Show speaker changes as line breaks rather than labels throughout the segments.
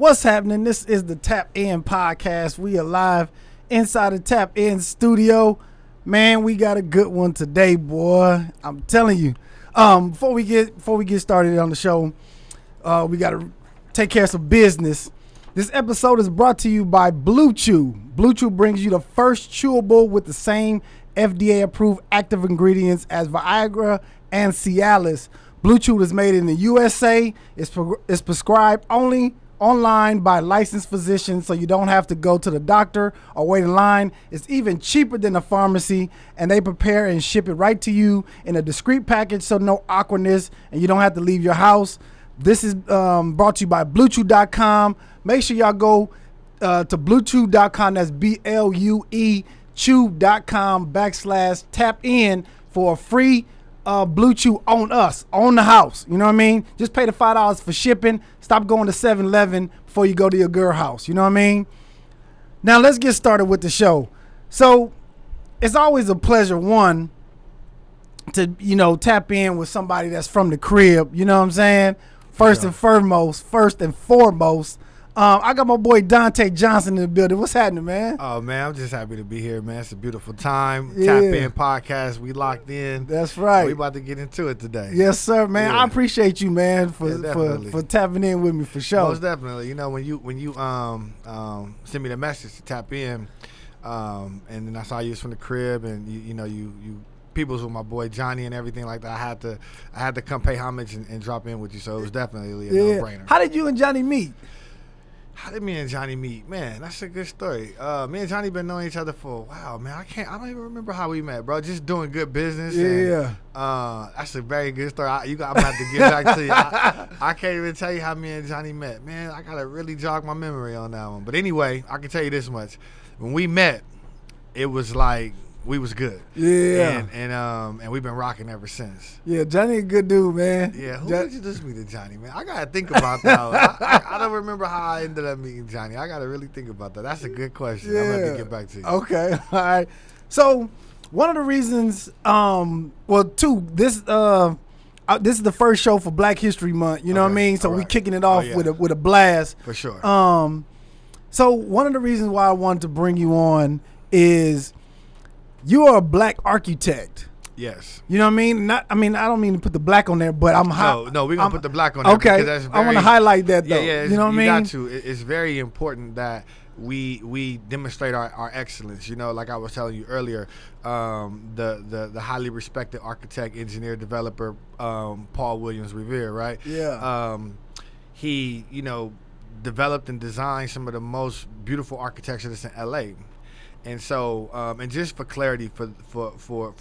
What's happening? This is the Tap In podcast. We are live inside the Tap In studio. Man, we got a good one today, boy. I'm telling you. Before we get started on the show, we got to take care of some business. This episode is brought to you by Blue Chew. Blue Chew brings you the first chewable with the same FDA-approved active ingredients as Viagra and Cialis. Blue Chew is made in the USA. It's prescribed only online by licensed physicians, so you don't have to go to the doctor or wait in line. It's even cheaper than a pharmacy, and they prepare and ship it right to you in a discreet package, so no awkwardness, and you don't have to leave your house. This is brought to you by BlueChew.com. Make sure y'all go to BlueChew.com. That's BLUE Chew.com/tap in for a free Blue Chew on us, on the house. You know what I mean? Just pay the $5 for shipping. Stop going to 7-Eleven before you go to your girl house. You know what I mean? Now let's get started with the show. So it's always a pleasure, one, to, tap in with somebody that's from the crib. You know what I'm saying? First and foremost. I got my boy Donte Johnson in the building. What's happening, man?
Oh, man, I'm just happy to be here, man. It's a beautiful time. Yeah. Tap In podcast. We locked in.
That's right.
We about to get into it today.
Yes, sir, man. Yeah. I appreciate you, man, for tapping in with me for sure.
Most definitely. You know, when you send me the message to tap in, and then I saw you was from the crib, and you peoples with my boy Johnny and everything like that. I had to come pay homage and drop in with you. So it was definitely a no-brainer.
How did you and Johnny meet?
How did me and Johnny meet? Man, that's a good story. Me and Johnny been knowing each other for a while, man. I don't even remember how we met, bro. Just doing good business.
Yeah.
And, that's a very good story. I'm going to have to get back to you. I can't even tell you how me and Johnny met. Man, I got to really jog my memory on that one. But anyway, I can tell you this much. When we met, it was like we was good.
Yeah.
And we've been rocking ever since.
Yeah, Johnny a good dude, man.
Yeah, who introduced me to Johnny, man? I got to think about that. I don't remember how I ended up meeting Johnny. I got to really think about that. That's a good question.
Yeah.
I'm going to get back to you.
Okay, all right. So one of the reasons, two, this is the first show for Black History Month, you know what I mean? So we kicking it off with a blast.
For sure.
So one of the reasons why I wanted to bring you on is you are a black architect.
Yes.
You know what I mean? I don't mean to put the black on there, but I'm
No, we're going to put the black on there.
Okay.
That's
I want to highlight that, though.
Yeah,
you know what I mean?
You got to. It's very important that we demonstrate our excellence. You know, like I was telling you earlier, the highly respected architect, engineer, developer, Paul Williams Revere, right?
Yeah.
He, developed and designed some of the most beautiful architecture that's in L.A., and so, and just for clarity for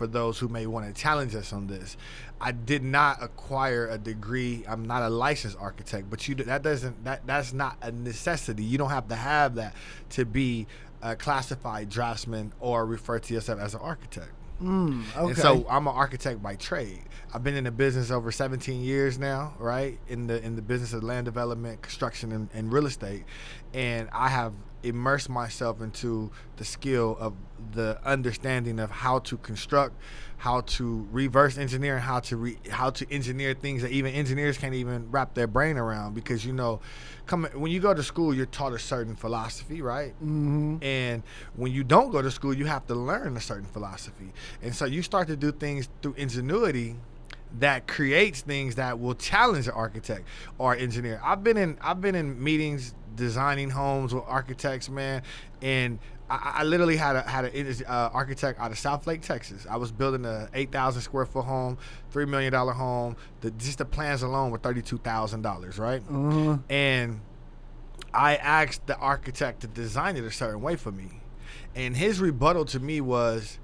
those who may want to challenge us on this, I did not acquire a degree. I'm not a licensed architect, but that's not a necessity. You don't have to have that to be a classified draftsman or refer to yourself as an architect.
Okay.
And so I'm an architect by trade. I've been in the business over 17 years now, right? In the business of land development, construction, and real estate, and I have immerse myself into the skill of the understanding of how to construct, how to reverse engineer, and how to engineer things that even engineers can't even wrap their brain around. Because when you go to school, you're taught a certain philosophy, right?
Mm-hmm.
And when you don't go to school, you have to learn a certain philosophy, and so you start to do things through ingenuity that creates things that will challenge an architect or engineer. I've been in meetings designing homes with architects, man, and I literally had an architect out of South Lake, Texas. I was building a 8,000 square foot home, $3 million home. Just the plans alone were $32,000, right?
Mm-hmm.
And I asked the architect to design it a certain way for me, and his rebuttal to me was,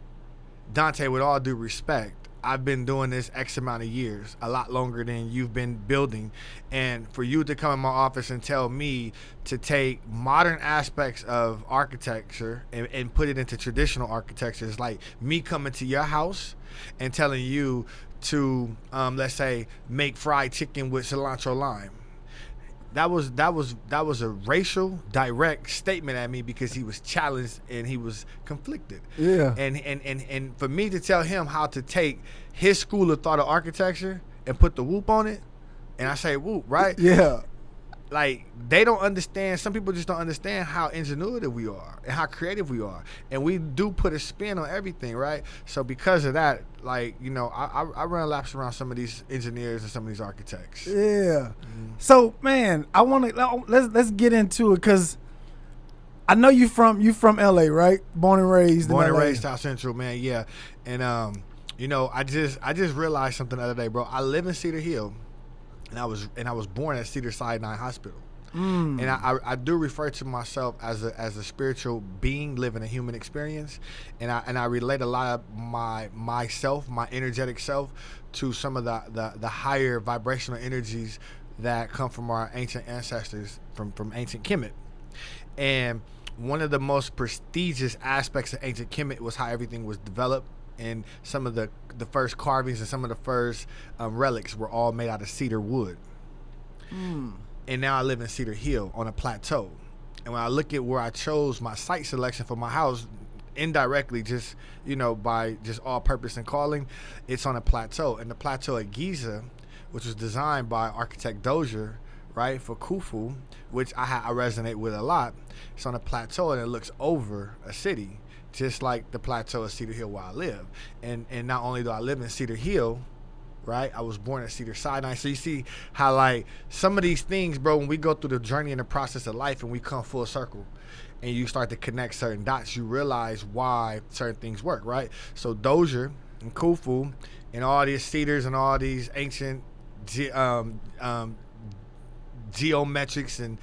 Donte, with all due respect, I've been doing this X amount of years, a lot longer than you've been building. And for you to come in my office and tell me to take modern aspects of architecture and put it into traditional architecture is like me coming to your house and telling you to, let's say, make fried chicken with cilantro lime. That was a racial direct statement at me because he was challenged and he was conflicted.
Yeah.
And for me to tell him how to take his school of thought of architecture and put the whoop on it, and I say whoop, right?
Yeah.
like they don't understand. Some people just don't understand how ingenuitive we are and how creative we are, and we do put a spin on everything, right? So because of that, like, you know, I run laps around some of these engineers and some of these architects.
Yeah. So man, I want to let's get into it, because I know you from LA, right? Born and raised.
Born
in
and
LA.
raised South Central, man. Yeah, and you know, I just realized something the other day, bro. I live in Cedar Hill. And I was born at Cedars-Sinai Hospital, and I do refer to myself as a spiritual being living a human experience, and I relate a lot of my energetic self to some of the higher vibrational energies that come from our ancient ancestors from ancient Kemet. And one of the most prestigious aspects of ancient Kemet was how everything was developed. And some of the first carvings and some of the first relics were all made out of cedar wood. And now I live in Cedar Hill on a plateau. And when I look at where I chose my site selection for my house, indirectly, just, you know, by just all purpose and calling, it's on a plateau. And the plateau at Giza, which was designed by architect Dozier, right, for Khufu, which I resonate with a lot. It's on a plateau and it looks over a city, just like the plateau of Cedar Hill where I live. And not only do I live in Cedar Hill, right, I was born at Cedars-Sinai. So you see how, like, some of these things, bro, when we go through the journey and the process of life and we come full circle and you start to connect certain dots, you realize why certain things work, right? So Dozier and Khufu and all these cedars and all these ancient geometrics and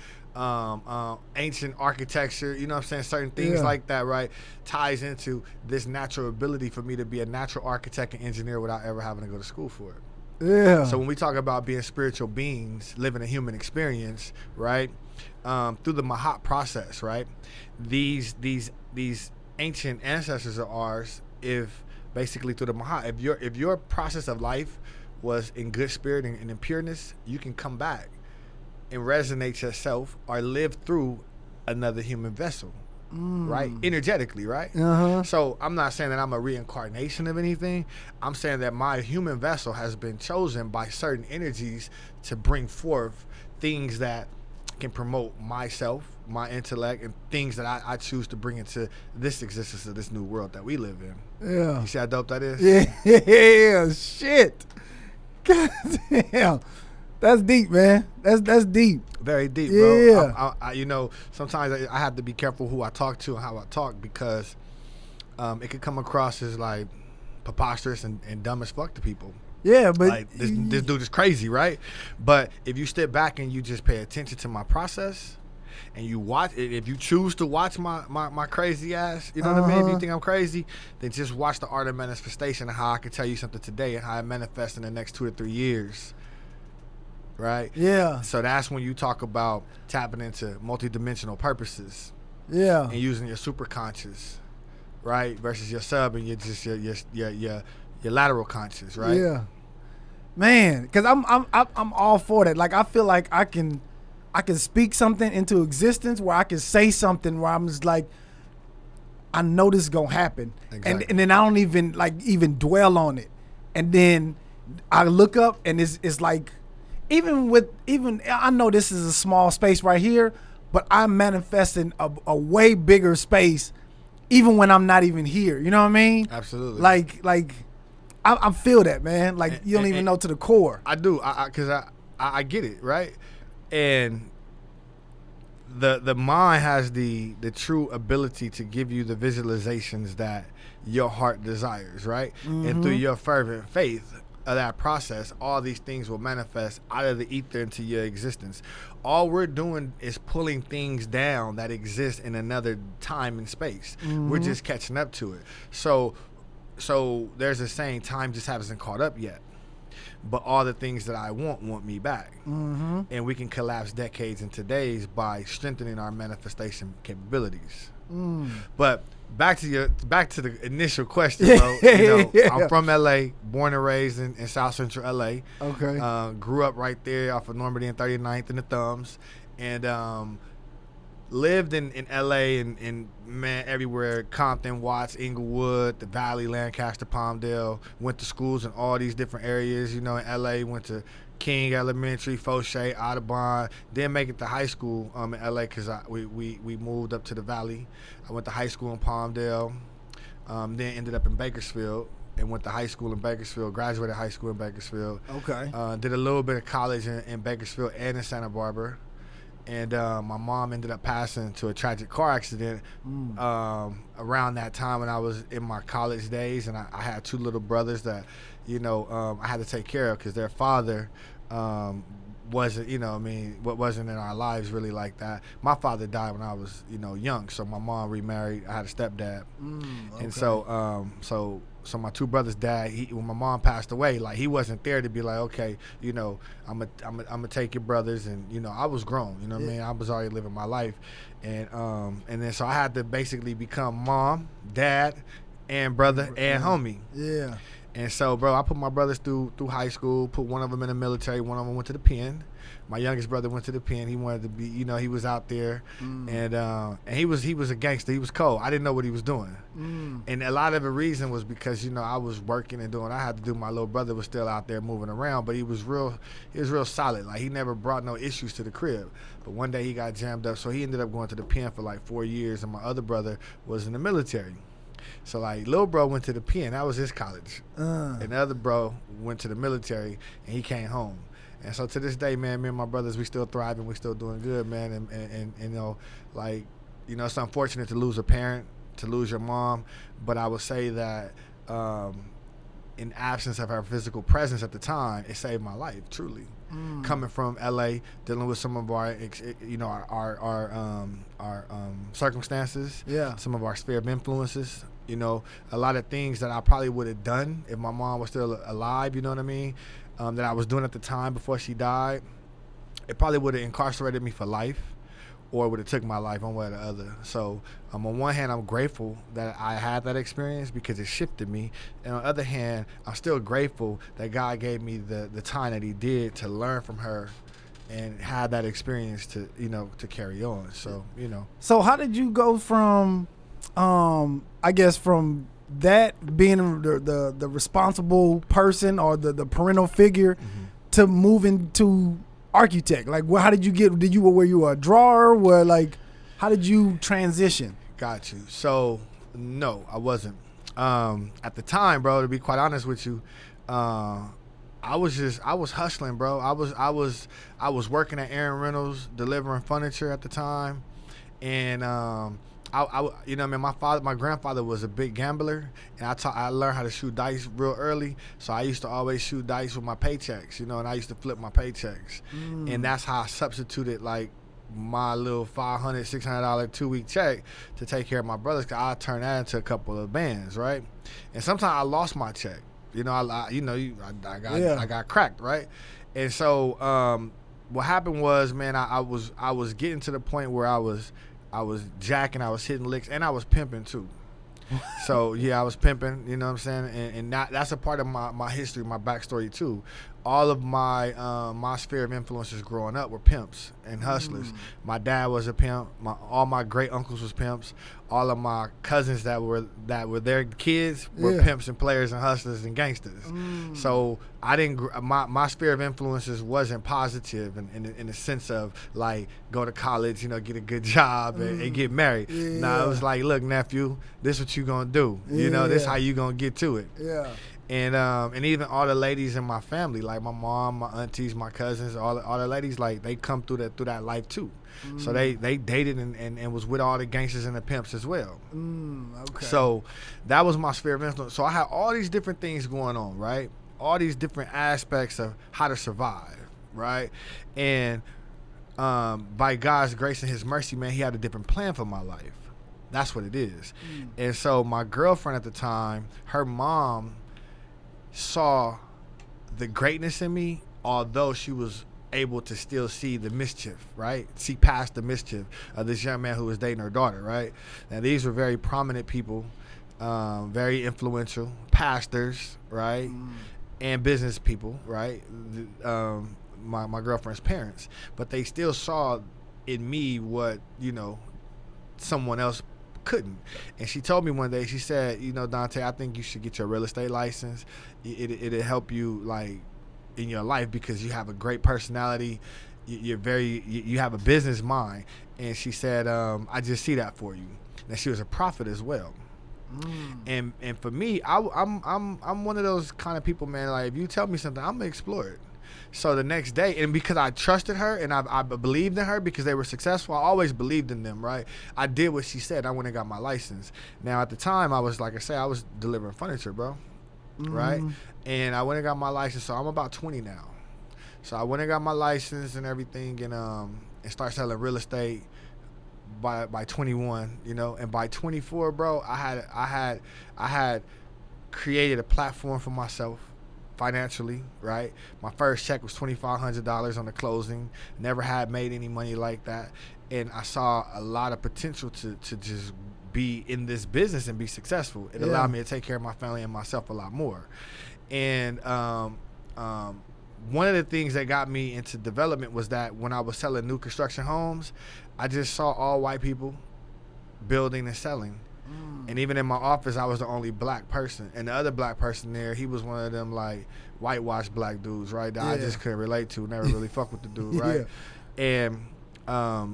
ancient architecture, you know what I'm saying, certain things like that, right, ties into this natural ability for me to be a natural architect and engineer without ever having to go to school for it.
Yeah.
So when we talk about being spiritual beings, living a human experience, right, through the Mahat process, right, these ancient ancestors of ours, if basically through the Mahat, if your process of life was in good spirit and in pureness, you can come back and resonate yourself or live through another human vessel, right? Energetically, right? So I'm not saying that I'm a reincarnation of anything. I'm saying that my human vessel has been chosen by certain energies to bring forth things that can promote myself, my intellect, and things that I choose to bring into this existence of this new world that we live in.
Yeah.
You see how dope that is?
Yeah. Shit. God damn. That's deep, man. That's deep.
Very deep, bro.
Yeah.
I you know, sometimes I have to be careful who I talk to and how I talk, because it could come across as like preposterous and dumb as fuck to people.
Yeah, but
like this dude is crazy, right? But if you step back and you just pay attention to my process, and you watch, if you choose to watch my crazy ass, you know what I mean? If you think I'm crazy, then just watch the art of manifestation and how I can tell you something today and how it manifests in the next 2 to 3 years. Right?
Yeah.
So that's when you talk about tapping into multidimensional purposes.
Yeah.
And using your superconscious, right? Versus your sub and your lateral conscious, right?
Yeah. Man, because I'm all for that. Like, I feel like I can speak something into existence, where I can say something where I'm just like, I know this is gonna happen.
Exactly.
And then I don't even dwell on it. And then I look up and it's like, even I know this is a small space right here, but I'm manifesting a way bigger space even when I'm not even here. You know what I mean?
Absolutely.
Like I feel that, man. Like, you don't even know to the core.
I do, because I get it, right? And the mind has the true ability to give you the visualizations that your heart desires, right? And through your fervent faith of that process, all these things will manifest out of the ether into your existence. All we're doing is pulling things down that exist in another time and space. We're just catching up to it. So there's a saying, time just hasn't caught up yet. But all the things that I want me back. And we can collapse decades into days by strengthening our manifestation capabilities. But back to the initial question, bro. You know, I'm from LA, born and raised in South Central LA.
Okay.
Grew up right there off of Normandy and 39th and the Thumbs, and lived in LA and man, everywhere: Compton, Watts, Inglewood, the Valley, Lancaster, Palmdale. Went to schools in all these different areas. You know, in LA, went to King Elementary, Fauché, Audubon. Then make it to high school in LA because we moved up to the Valley. I went to high school in Palmdale. Then ended up in Bakersfield and went to high school in Bakersfield. Graduated high school in Bakersfield.
Okay.
Did a little bit of college in Bakersfield and in Santa Barbara. And my mom ended up passing to a tragic car accident around that time when I was in my college days. And I had two little brothers that, I had to take care of because their father wasn't, wasn't in our lives really like that. My father died when I was, young. So my mom remarried. I had a stepdad.
Okay.
And so my two brothers' dad, when my mom passed away, like he wasn't there to be like, okay, I'm gonna take your brothers, and I was grown, what I mean? I was already living my life, and then so I had to basically become mom, dad, and brother and homie.
Yeah. And
so, bro, I put my brothers through high school. Put one of them in the military. One of them went to the pen. My youngest brother went to the pen. He wanted to be, he was out there, and he was a gangster. He was cold. I didn't know what he was doing, and a lot of the reason was because I was working and doing what I had to do. My little brother was still out there moving around, but he was real solid. Like he never brought no issues to the crib. But one day he got jammed up, so he ended up going to the pen for like 4 years, and my other brother was in the military. So like little bro went to the pen, that was his college, and the other bro went to the military, and he came home. And so to this day, man, me and my brothers, we still thriving, we still doing good, man. And it's unfortunate to lose a parent, to lose your mom, but I would say that in absence of her physical presence at the time, it saved my life, truly. Coming from LA, dealing with some of our circumstances, some of our sphere of influences, a lot of things that I probably would have done if my mom was still alive, you know what I mean, that I was doing at the time before she died. It probably would have incarcerated me for life, or would have took my life one way or the other. So on one hand, I'm grateful that I had that experience because it shifted me. And on the other hand, I'm still grateful that God gave me the time that he did to learn from her and have that experience to, to carry on. So,
So how did you go from, I guess from that being the responsible person or the parental figure to moving to architect? Like, how did you get? Were you a drawer? How did you transition?
Got you. So no, I wasn't. At the time, bro, to be quite honest with you, I was hustling, bro. I was working at Aaron Reynolds delivering furniture at the time, and my grandfather was a big gambler, and I learned how to shoot dice real early. So I used to always shoot dice with my paychecks, and I used to flip my paychecks, and that's how I substituted like my little $500, $600 2-week check to take care of my brothers. Cause I turned that into a couple of bands, right? And sometimes I lost my check, I got cracked, right? And so what happened was, man, I was getting to the point where I was jacking, I was hitting licks, and I was pimping too. So yeah, I was pimping, you know what I'm saying? And that's a part of my history, my backstory too. All of my sphere of influences growing up were pimps and hustlers. My dad was a pimp. All my great uncles was pimps. All of my cousins that were their kids were pimps and players and hustlers and gangsters. So I didn't. My sphere of influences wasn't positive in the sense of like go to college, get a good job and get married. Nah, it was like, look, nephew, this what you gonna do. This how you gonna get to it.
Yeah.
And even all the ladies in my family, like my mom, my aunties, my cousins, all the ladies, like they come through that life too. So they dated and was with all the gangsters and the pimps as well.
Okay.
So that was my sphere of influence. So I had all these different things going on, right? All these different aspects of how to survive, right? And by God's grace and his mercy, man, he had a different plan for my life. That's what it is. And so my girlfriend at the time, her mom saw the greatness in me, although she was able to still see the mischief, right? See past the mischief of this young man who was dating her daughter, right? Now, these were very prominent people, very influential, pastors, right? And business people, right? My girlfriend's parents. But they still saw in me what, someone else couldn't. And she told me one day, she said, Donte, I think you should get your real estate license. It'll help you like in your life because you have a great personality. You have a business mind. And she said, I just see that for you. And she was a prophet as well. And for me, I'm one of those kind of people, man. Like, if you tell me something, I'm gonna explore it. So the next day, and because I trusted her and I believed in her because they were successful, I always believed in them, right? I did what she said. I went and got my license. Now, at the time, I was, like I say, I was delivering furniture, bro, right? And I went and got my license. So I'm about 20 now. So I went and got my license and everything, and start selling real estate by 21, you know. And by 24, bro, I had created a platform for myself financially, right? My first check was $2,500 on the closing. Never had made any money like that, and I saw a lot of potential to just be in this business and be successful. It allowed me to take care of my family and myself a lot more. And one of the things that got me into development was that when I was selling new construction homes, I just saw all white people building and selling. And even in my office, I was the only black person. And the other black person there, he was one of them, like, whitewashed black dudes, right? That I just couldn't relate to. Never really fuck with the dude, right? And I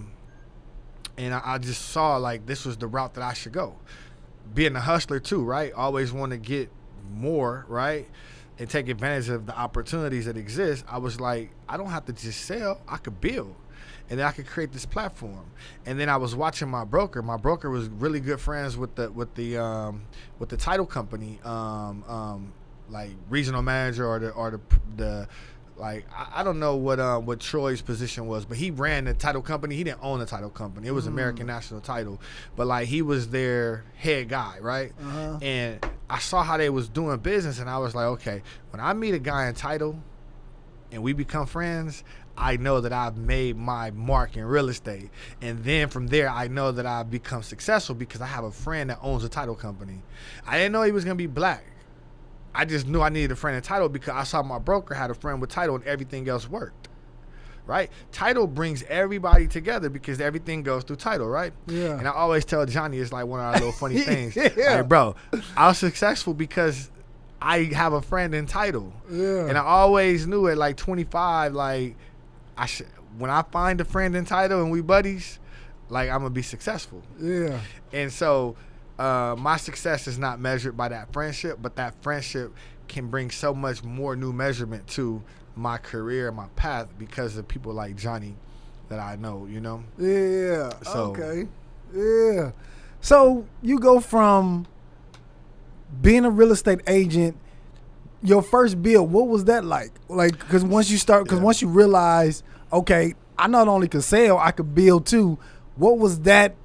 just saw, like, this was the route that I should go. Being a hustler, too, right? Always want to get more, right? And take advantage of the opportunities that exist. I was like, I don't have to just sell. I could build. And then I could create this platform. And then I was watching my broker. My broker was really good friends with the title company, like regional manager or the like, I don't know what Troy's position was, but he ran the title company. He didn't own the title company. It was American National Title, but like, he was their head guy, right? And I saw how they was doing business, and I was like, okay, when I meet a guy in title and we become friends, I know that I've made my mark in real estate. And then from there, I know that I've become successful because I have a friend that owns a title company. I didn't know he was going to be black. I just knew I needed a friend in title because I saw my broker had a friend with title and everything else worked, right? Title brings everybody together because everything goes through title, right? Yeah. And I always tell Johnny, it's like one of our little funny things. Like, bro, I was successful because I have a friend in title. Yeah. And I always knew at like 25, like, when I find a friend in title and we buddies, like, I'm gonna be successful. Yeah. And so my success is not measured by that friendship, but that friendship can bring so much more new measurement to my career, my path, because of people like Johnny that I know, you know?
Yeah. So, okay. Yeah. So you go from being a real estate agent, your first build, what was that like? Like, because once you realize, okay, I not only could sell, I could build too. What was that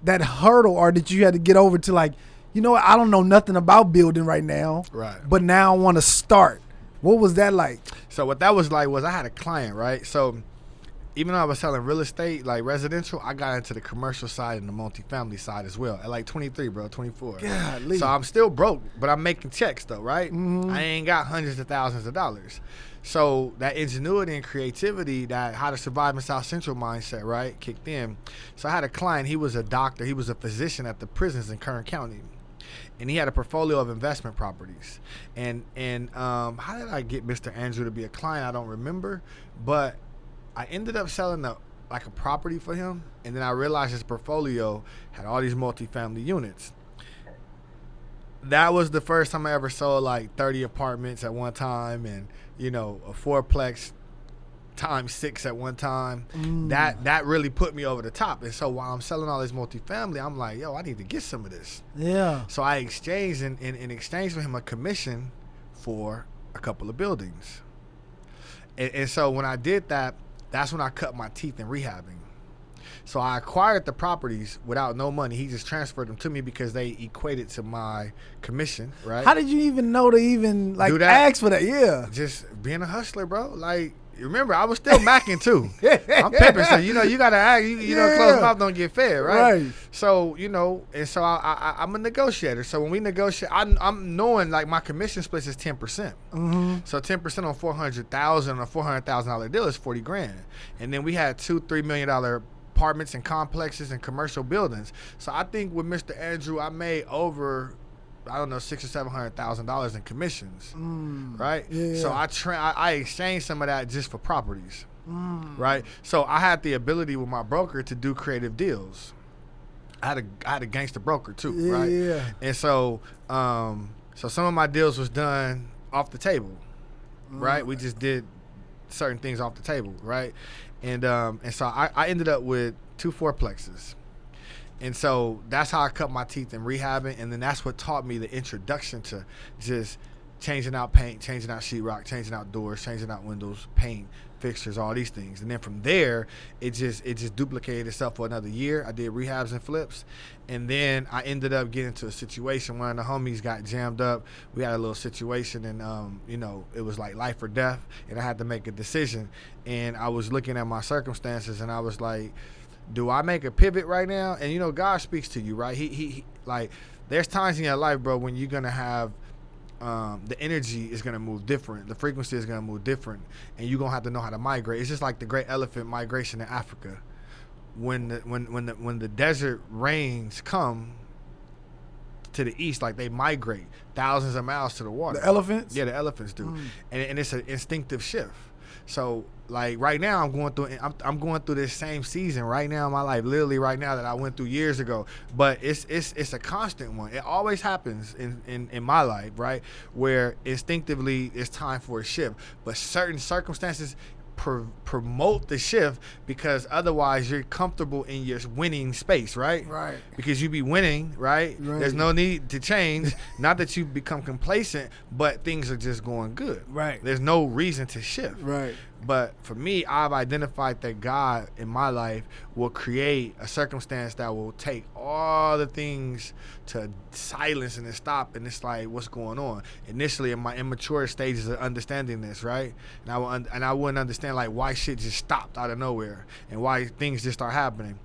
hurdle, or that you had to get over to, like, you know what, I don't know nothing about building right now, right? But now I want to start. What was that like?
So what that was like was I had a client, right? So even though I was selling real estate, like residential, I got into the commercial side and the multifamily side as well. At like 23, bro, 24. Golly. So I'm still broke, but I'm making checks though, right? I ain't got hundreds of thousands of dollars. So that ingenuity and creativity, that how to survive in South Central mindset, right, kicked in. So I had a client. He was a doctor. He was a physician at the prisons in Kern County. And he had a portfolio of investment properties. And how did I get Mr. Andrew to be a client? I don't remember. But I ended up selling a property for him, and then I realized his portfolio had all these multifamily units. That was the first time I ever sold like 30 apartments at one time, and, you know, a fourplex times 6 at one time. That really put me over the top. And so while I'm selling all this multifamily, I'm like, yo, I need to get some of this. Yeah. So I exchanged in exchange for him a commission for a couple of buildings. And so when I did that, that's when I cut my teeth in rehabbing. So I acquired the properties without no money. He just transferred them to me because they equated to my commission, right?
How did you even know to even like ask for that? Yeah.
Just being a hustler, bro. Like, remember, I was still macking too. I'm pimping, so you know you gotta act. You know, closed mouth don't get fed, right? So you know, and so I'm a negotiator. So when we negotiate, I'm knowing like my commission split is 10%. So 10% on $400,000 on a $400,000 deal is $40,000, and then we had $2-3 million apartments and complexes and commercial buildings. So I think with Mr. Andrew, I made over I don't know, $600,000 or $700,000 in commissions, right?
Yeah.
So I exchanged some of that just for properties, right? So I had the ability with my broker to do creative deals. I had a gangster broker too, right?
Yeah.
And so so some of my deals was done off the table, right? We just did certain things off the table, right? And so I ended up with 2 fourplexes. And so that's how I cut my teeth in rehabbing, and then that's what taught me the introduction to just changing out paint, changing out sheetrock, changing out doors, changing out windows, paint, fixtures, all these things. And then from there, it just duplicated itself for another year. I did rehabs and flips, and then I ended up getting into a situation. One of the homies got jammed up. We had a little situation, and it was like life or death, and I had to make a decision. And I was looking at my circumstances, and I was like, do I make a pivot right now? And God speaks to you, right? He like, there's times in your life, bro, when you're gonna have the energy is gonna move different, the frequency is gonna move different, and you're gonna have to know how to migrate. It's just like the great elephant migration in Africa. When the desert rains come to the east, like, they migrate thousands of miles to the water.
The elephants?
Yeah, the elephants do. And it's an instinctive shift. So, like, right now I'm going through this same season right now in my life, literally right now, that I went through years ago. But it's a constant one. It always happens in my life, right? Where instinctively it's time for a shift. But certain circumstances promote the shift, because otherwise you're comfortable in your winning space, right?
Right.
Because you be winning, right? There's no need to change. Not that you become complacent, but things are just going good.
Right.
There's no reason to shift.
Right.
But for me, I've identified that God in my life will create a circumstance that will take all the things to silence and to stop. And it's like, what's going on? Initially, in my immature stages of understanding this, right? And I wouldn't understand, like, why shit just stopped out of nowhere and why things just start happening.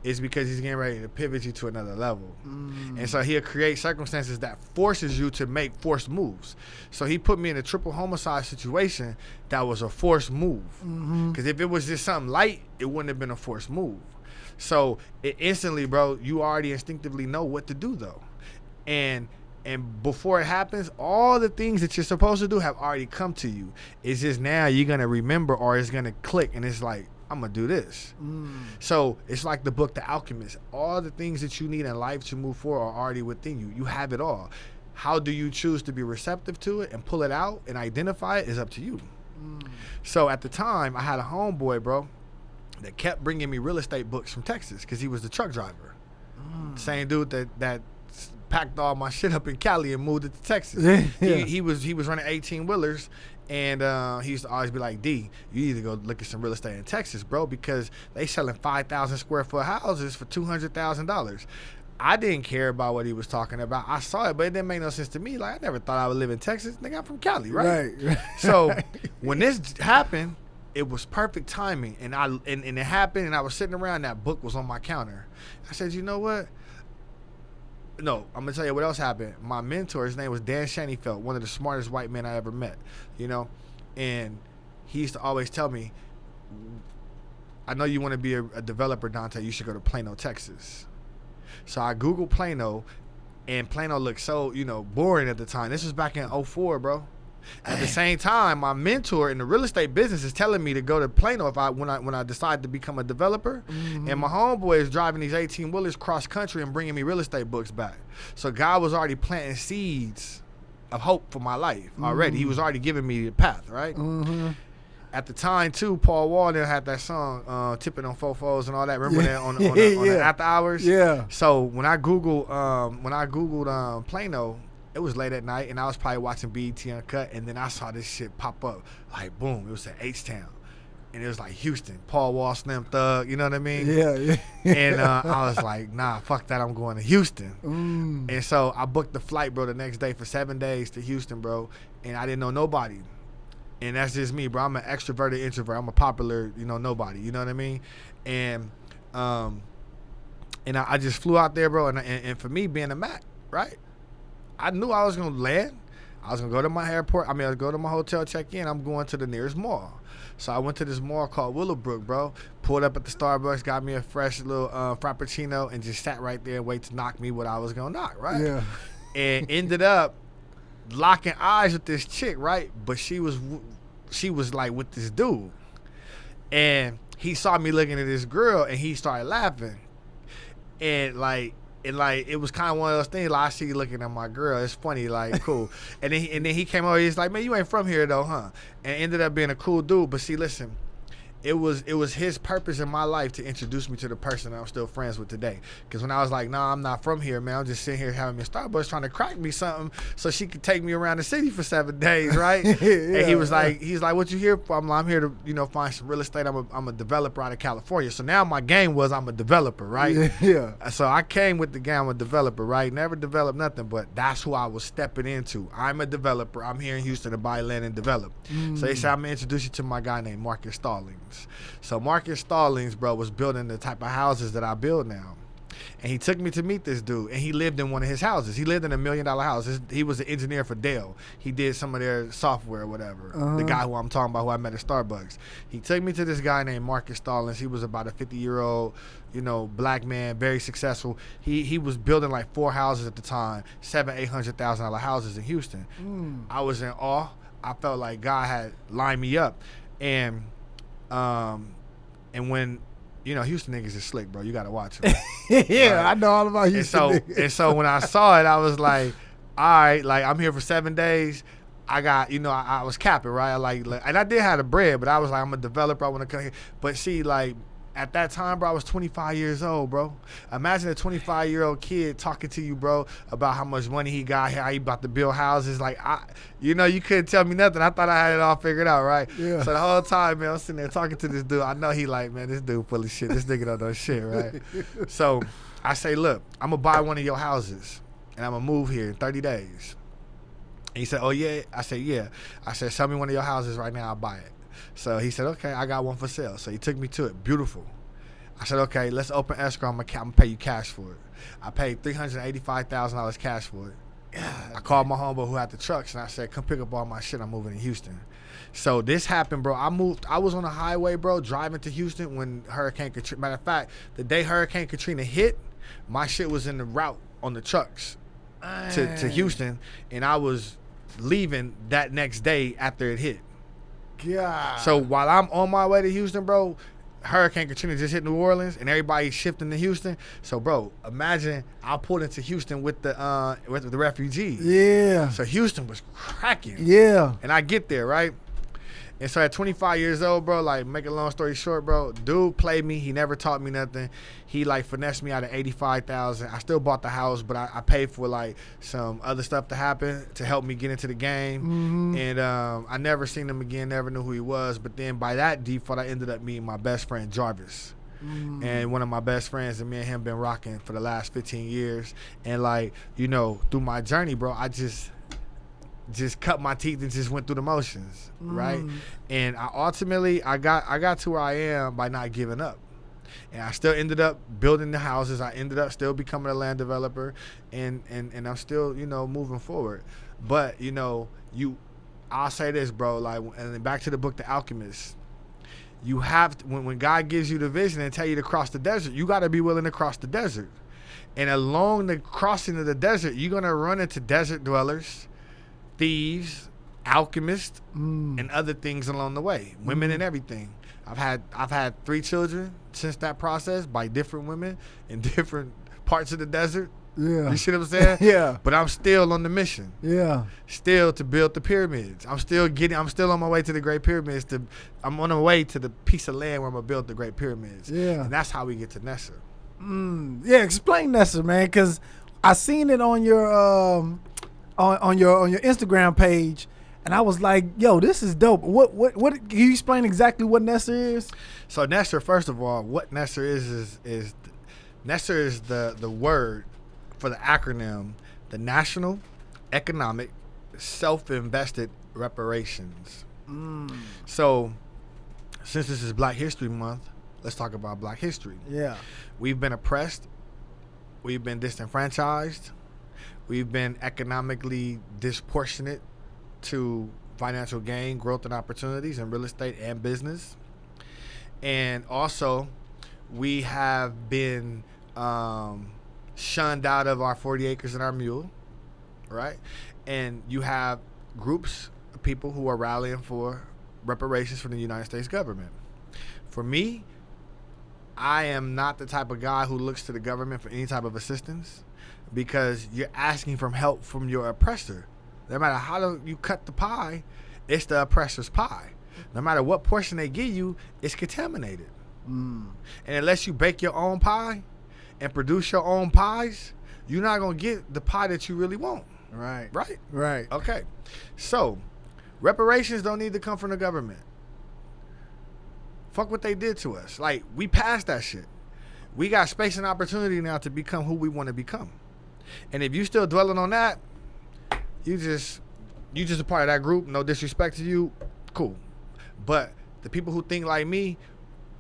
It's because he's getting ready to pivot you to another level. And so he'll create circumstances that forces you to make forced moves. So he put me in a triple homicide situation that was a forced move. Because if it was just something light, it wouldn't have been a forced move. So it instantly, bro, you already instinctively know what to do, though. And before it happens, all the things that you're supposed to do have already come to you. It's just now you're going to remember, or it's going to click, and it's like, I'm going to do this. So it's like the book, The Alchemist. All the things that you need in life to move forward are already within you. You have it all. How do you choose to be receptive to it and pull it out and identify it is up to you. So at the time, I had a homeboy, bro, that kept bringing me real estate books from Texas, because he was the truck driver. Same dude that packed all my shit up in Cali and moved it to Texas. He was running 18-wheelers. And he used to always be like, D, you need to go look at some real estate in Texas, bro, because they selling 5,000 square foot houses for $200,000. I didn't care about what he was talking about. I saw it, but it didn't make no sense to me. Like, I never thought I would live in Texas. Nigga, I'm from Cali, right? So when this happened, it was perfect timing. And it happened, and I was sitting around, that book was on my counter. I said, you know what? No, I'm gonna tell you what else happened. My mentor, his name was Dan Shaneyfelt, one of the smartest white men I ever met, and he used to always tell me, I know you want to be a developer, Donte, you should go to Plano, Texas. So I Googled Plano, and Plano looked so, boring at the time. This was back in 2004, bro. At the same time, my mentor in the real estate business is telling me to go to Plano when I decide to become a developer. And my homeboy is driving these 18-wheelers cross country and bringing me real estate books back. So God was already planting seeds of hope for my life already. He was already giving me the path, right? At the time, too, Paul Walden had that song, Tipping on Fofos and all that. Remember that on the after hours? Yeah. So when I Googled Plano, it was late at night, and I was probably watching BET Uncut, and then I saw this shit pop up. Like, boom, it was at H-Town. And it was like Houston, Paul Wall, Slim Thug, you know what I mean? Yeah. And I was like, nah, fuck that, I'm going to Houston. And so I booked the flight, bro, the next day for 7 days to Houston, bro, and I didn't know nobody. And that's just me, bro. I'm an extroverted introvert. I'm a popular, nobody, you know what I mean? And I just flew out there, bro, and for me, being a Mac, right? I knew I was going to land. I was going to go to my airport. I was go to my hotel, check in. I'm going to the nearest mall. So I went to this mall called Willowbrook, bro. Pulled up at the Starbucks, got me a fresh little frappuccino, and just sat right there and waited to knock me what I was going to knock, right? Yeah. and ended up locking eyes with this chick, right? But she was like with this dude, and he saw me looking at this girl, and he started laughing, and it was kind of one of those things. Like, I see you looking at my girl. It's funny, like, cool. and then he came over. He's like, man, you ain't from here though, huh? And ended up being a cool dude. But see, listen. It was his purpose in my life to introduce me to the person that I'm still friends with today. Because when I was like, nah, I'm not from here, man. I'm just sitting here having me a Starbucks trying to crack me something so she could take me around the city for 7 days, right? And he's like, what you here for? I'm here to, find some real estate. I'm a developer out of California. So now my game was I'm a developer, right?
Yeah. So
I came with the game, I'm a developer, right? Never developed nothing, but that's who I was stepping into. I'm a developer. I'm here in Houston to buy land and develop. So they said, I'm going to introduce you to my guy named Marcus Stallings. So Marcus Stallings, bro, was building the type of houses that I build now. And he took me to meet this dude, and he lived in one of his houses. He lived in $1 million house. He was an engineer for Dell. He did some of their software or whatever. The guy who I'm talking about, who I met at Starbucks. He took me to this guy named Marcus Stallings. He was about a 50-year-old, black man, very successful. He was building like 4 houses at the time, $700,000-$800,000 houses in Houston. I was in awe. I felt like God had lined me up. And when, Houston niggas is slick, bro. You got to watch them.
Yeah, right? I know all about Houston niggas.
And so when I saw it, I was like, all right, like, I'm here for 7 days. I got, I was capping, right? And I did have the bread, but I was like, I'm a developer. I want to come here. But see, like, at that time, bro, I was 25 years old, bro. Imagine a 25-year-old kid talking to you, bro, about how much money he got, how he about to build houses. Like, you couldn't tell me nothing. I thought I had it all figured out, right?
Yeah.
So the whole time, man, I'm sitting there talking to this dude. I know he like, man, this dude full of shit. This nigga don't know shit, right? So I say, look, I'm going to buy one of your houses, and I'm going to move here in 30 days. And he said, oh, yeah? I said, yeah. I said, sell me one of your houses right now. I'll buy it. So he said, okay, I got one for sale. So he took me to it. Beautiful. I said, okay, let's open escrow. I'm going to pay you cash for it. I paid $385,000 cash for it. I called my homeboy who had the trucks, and I said, come pick up all my shit. I'm moving to Houston. So this happened, bro. I was on the highway, bro, driving to Houston when Hurricane Katrina. Matter of fact, the day Hurricane Katrina hit, my shit was in the route on the trucks to Houston, and I was leaving that next day after it hit.
God.
So while I'm on my way to Houston, bro, Hurricane Katrina just hit New Orleans, and everybody's shifting to Houston. So, bro, imagine I pulled into Houston with the refugees.
Yeah.
So Houston was cracking.
Yeah.
And I get there, right? And so at 25 years old, bro, like, make a long story short, bro, dude played me. He never taught me nothing. He, like, finessed me out of $85,000. I still bought the house, but I paid for, like, some other stuff to happen to help me get into the game. And I never seen him again, never knew who he was. But then by that default, I ended up meeting my best friend, Jarvis. And one of my best friends, and me and him been rocking for the last 15 years. And, like, through my journey, bro, I just cut my teeth and just went through the motions, right? And I got to where I am by not giving up. And I still ended up building the houses. I ended up still becoming a land developer, and I'm still, moving forward. But, I'll say this, bro, like, and then back to the book, The Alchemist. You have to, when God gives you the vision and tell you to cross the desert, you got to be willing to cross the desert. And along the crossing of the desert, you're going to run into desert dwellers, thieves, alchemists, and other things along the way, women and everything. I've had 3 children since that process by different women in different parts of the desert.
Yeah.
You see what I'm saying?
Yeah.
But I'm still on the mission.
Yeah.
Still to build the pyramids. I'm still on my way to the Great Pyramids. I'm on my way to the piece of land where I'm gonna build the Great Pyramids.
Yeah.
And that's how we get to N.E.S.I.R.
Yeah, explain N.E.S.I.R, man, because I seen it on your on your Instagram page, and I was like, yo, this is dope. What can you explain exactly what N.E.S.I.R is?
So N.E.S.I.R, first of all, what N.E.S.I.R is N.E.S.I.R is the word for the acronym, the National Economic Self-Invested Reparations. So since this is Black History Month, let's talk about Black history.
Yeah.
We've been oppressed. We've been disenfranchised. We've been economically disproportionate to financial gain, growth, and opportunities in real estate and business. And also, we have been shunned out of our 40 acres and our mule. right? And you have groups of people who are rallying for reparations from the United States government. For me, I am not the type of guy who looks to the government for any type of assistance, because you're asking for help from your oppressor. No matter how you cut the pie, it's the oppressor's pie. No matter what portion they give you, it's contaminated. And unless you bake your own pie and produce your own pies, you're not going to get the pie that you really want.
Right.
Right?
Right.
Okay. So, reparations don't need to come from the government. Fuck what they did to us. Like, we passed that shit. We got space and opportunity now to become who we want to become. And if you still dwelling on that, you just a part of that group. No disrespect to you. Cool. But the people who think like me,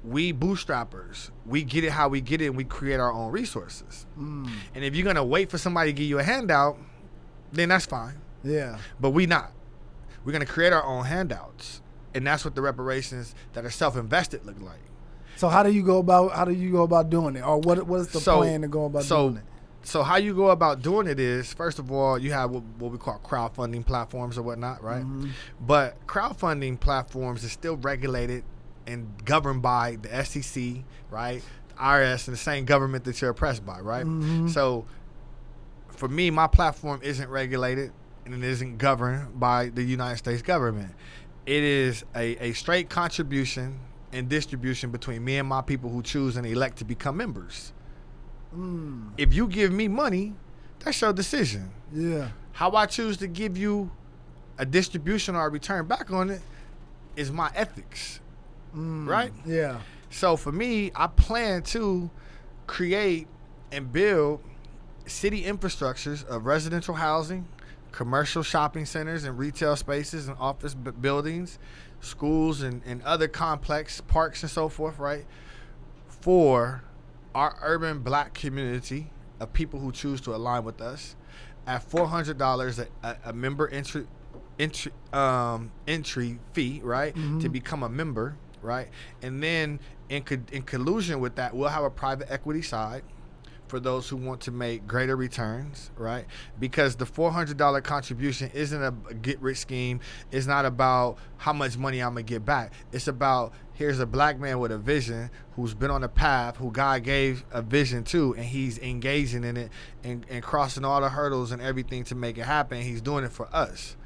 we bootstrappers. We get it how we get it, and we create our own resources. And if you're going to wait for somebody to give you a handout, then that's fine.
Yeah.
But we not. We're going to create our own handouts. And that's what the reparations that are self-invested look like.
So how do you go about doing it? Or what is the plan to go about doing it?
So how you go about doing it is, first of all, you have what we call crowdfunding platforms or whatnot, right? But crowdfunding platforms is still regulated and governed by the SEC, right? The IRS, and the same government that you're oppressed by, right? So for me, my platform isn't regulated and it isn't governed by the United States government. It is a straight contribution and distribution between me and my people who choose and elect to become members. If you give me money, that's your decision.
Yeah.
How I choose to give you a distribution or a return back on it is my ethics. Right?
Yeah.
So for me, I plan to create and build city infrastructures of residential housing, commercial shopping centers and retail spaces and office buildings, schools and other complex parks and so forth, right? For our urban black community of people who choose to align with us at $400 a member entry fee, right? To become a member, right? And then in collusion with that, we'll have a private equity side for those who want to make greater returns, right? Because the $400 contribution isn't a get-rich scheme. It's not about how much money I'm going to get back. It's about, here's a black man with a vision who's been on a path, who God gave a vision to, and he's engaging in it and crossing all the hurdles and everything to make it happen. He's doing it for us.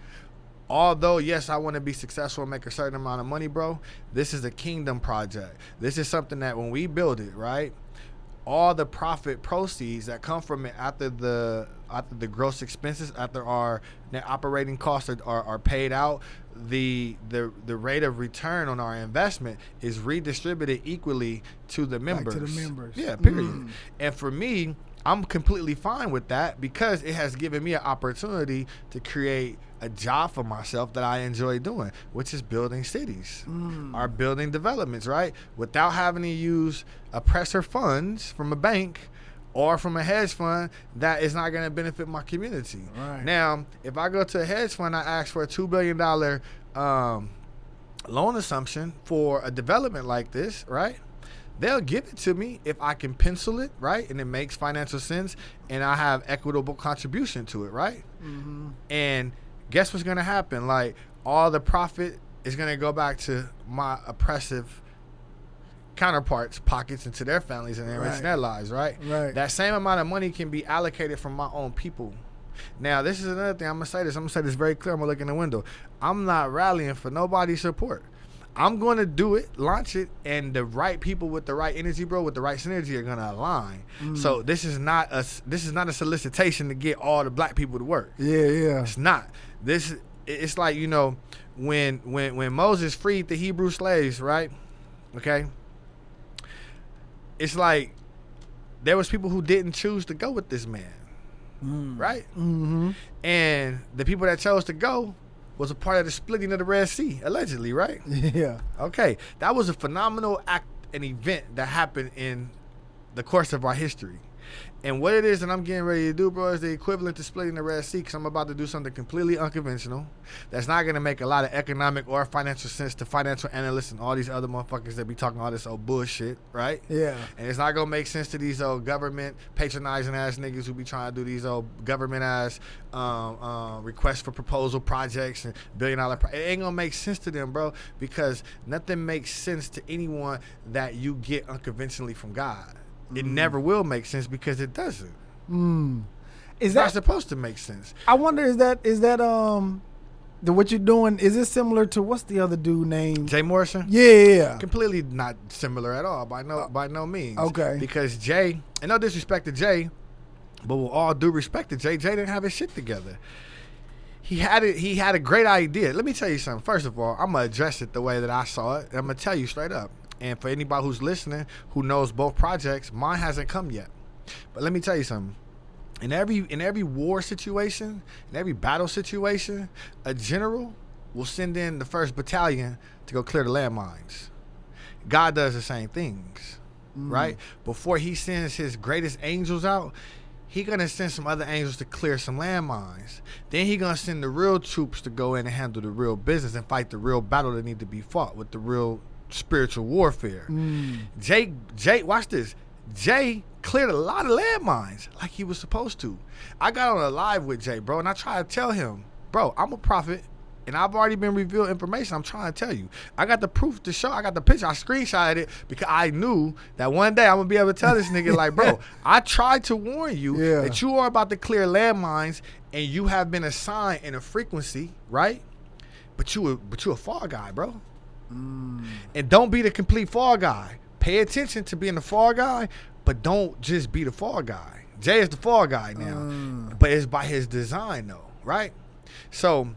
Although, yes, I want to be successful and make a certain amount of money, bro, this is a kingdom project. This is something that when we build it, right, all the profit proceeds that come from it after the gross expenses, after our net operating costs are paid out, the rate of return on our investment is redistributed equally to the members.
Back to the members.
Yeah, period. And for me, I'm completely fine with that because it has given me an opportunity to create a job for myself that I enjoy doing, which is building cities or building developments, right? Without having to use oppressor funds from a bank or from a hedge fund that is not going to benefit my community.
Right.
Now, if I go to a hedge fund, I ask for a $2 billion loan assumption for a development like this, right? They'll give it to me if I can pencil it, right? And it makes financial sense and I have equitable contribution to it, right? And guess what's going to happen? Like, all the profit is going to go back to my oppressive counterparts' pockets and to their families and enriching their lives, right? That same amount of money can be allocated from my own people. Now, this is another thing. I'm going to say this very clear. I'm going to look in the window. I'm not rallying for nobody's support. I'm going to do it, launch it, and the right people with the right energy, bro, with the right synergy are going to align. So this is not a solicitation to get all the black people to work.
Yeah.
It's not. It's like, you know, when Moses freed the Hebrew slaves, right? Okay? It's like there was people who didn't choose to go with this man. Right? And the people that chose to go was a part of the splitting of the Red Sea, allegedly, right?
Yeah.
Okay. That was a phenomenal act, an event that happened in the course of our history. And what it is that I'm getting ready to do, bro, is the equivalent to splitting the Red Sea, because I'm about to do something completely unconventional that's not going to make a lot of economic or financial sense to financial analysts and all these other motherfuckers that be talking all this old bullshit, right?
Yeah.
And it's not going to make sense to these old government patronizing ass niggas who be trying to do these old government ass requests for proposal projects and $billion it ain't going to make sense to them, bro, because nothing makes sense to anyone that you get unconventionally from God. It never will make sense because it doesn't. It's not supposed to make sense.
I wonder, is that what you're doing? Is it similar to what's the other dude named?
Jay Morrison?
Yeah.
Completely not similar at all. By no means.
Okay.
Because Jay, and no disrespect to Jay, but with all due respect to Jay didn't have his shit together. He had a great idea. Let me tell you something. First of all, I'm gonna address it the way that I saw it. I'm gonna tell you straight up. And for anybody who's listening who knows both projects, mine hasn't come yet. But let me tell you something. In every war situation, in every battle situation, a general will send in the 1st battalion to go clear the landmines. God does the same things, right? Before he sends his greatest angels out, he gonna send some other angels to clear some landmines. Then he gonna send the real troops to go in and handle the real business and fight the real battle that need to be fought with the real spiritual warfare. Jay, watch this. Jay cleared a lot of landmines like he was supposed to. I got on a live with Jay, bro, and I tried to tell him, bro, I'm a prophet, and I've already been revealed information. I'm trying to tell you. I got the proof to show. I got the picture. I screenshotted it because I knew that one day I'm going to be able to tell this nigga, like, bro, I tried to warn you that you are about to clear landmines, and you have been assigned in a frequency, right? But you a fall guy, bro. And don't be the complete fall guy. Pay attention to being the fall guy, but don't just be the fall guy. Jay is the fall guy now, but it's by his design though, right? So,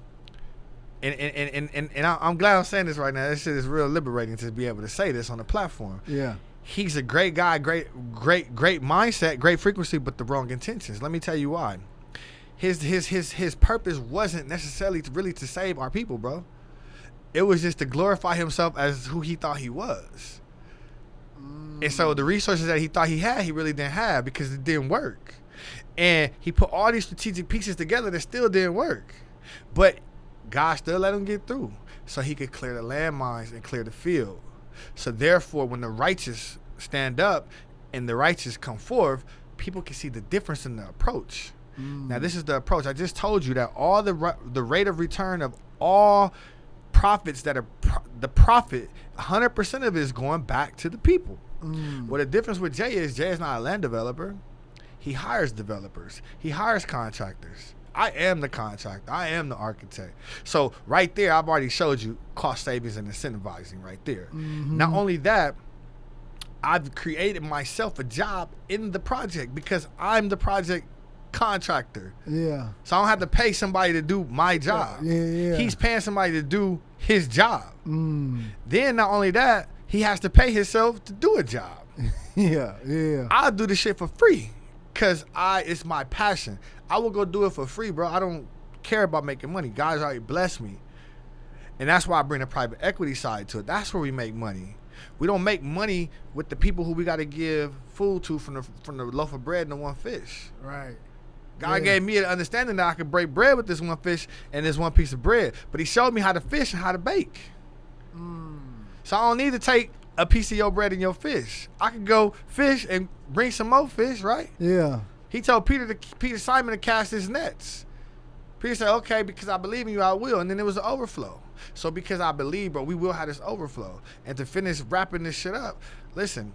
and I'm glad I'm saying this right now. This shit is real liberating to be able to say this on the platform.
Yeah,
he's a great guy, great mindset, great frequency, but the wrong intentions. Let me tell you why. His purpose wasn't necessarily to save our people, bro. It was just to glorify himself as who he thought he was. And so the resources that he thought he had, he really didn't have because it didn't work. And he put all these strategic pieces together that still didn't work. But God still let him get through so he could clear the landmines and clear the field. So therefore, when the righteous stand up and the righteous come forth, people can see the difference in the approach. Now, this is the approach. I just told you that all the rate of return of all profits that are the profit, 100% of it is going back to the people. Well, the difference with Jay is not a land developer. He hires developers. He hires contractors. I am the contractor. I am the architect. So right there, I've already showed you cost savings and incentivizing right there. Not only that, I've created myself a job in the project because I'm the project contractor. Yeah. So I don't have to pay somebody to do my job. Yeah. He's paying somebody to do his job. Then not only that, he has to pay himself to do a job. Yeah. I'll do this shit for free because it's my passion. I will go do it for free, bro. I don't care about making money. God's already blessed me. And that's why I bring the private equity side to it. That's where we make money. We don't make money with the people who we got to give food to from the loaf of bread and the one fish. Right. God gave me an understanding that I could break bread with this one fish and this one piece of bread. But he showed me how to fish and how to bake. So I don't need to take a piece of your bread and your fish. I could go fish and bring some more fish, right? Yeah. He told Peter Simon to cast his nets. Peter said, okay, because I believe in you, I will. And then there was an overflow. So because I believe, bro, we will have this overflow. And to finish wrapping this shit up, listen,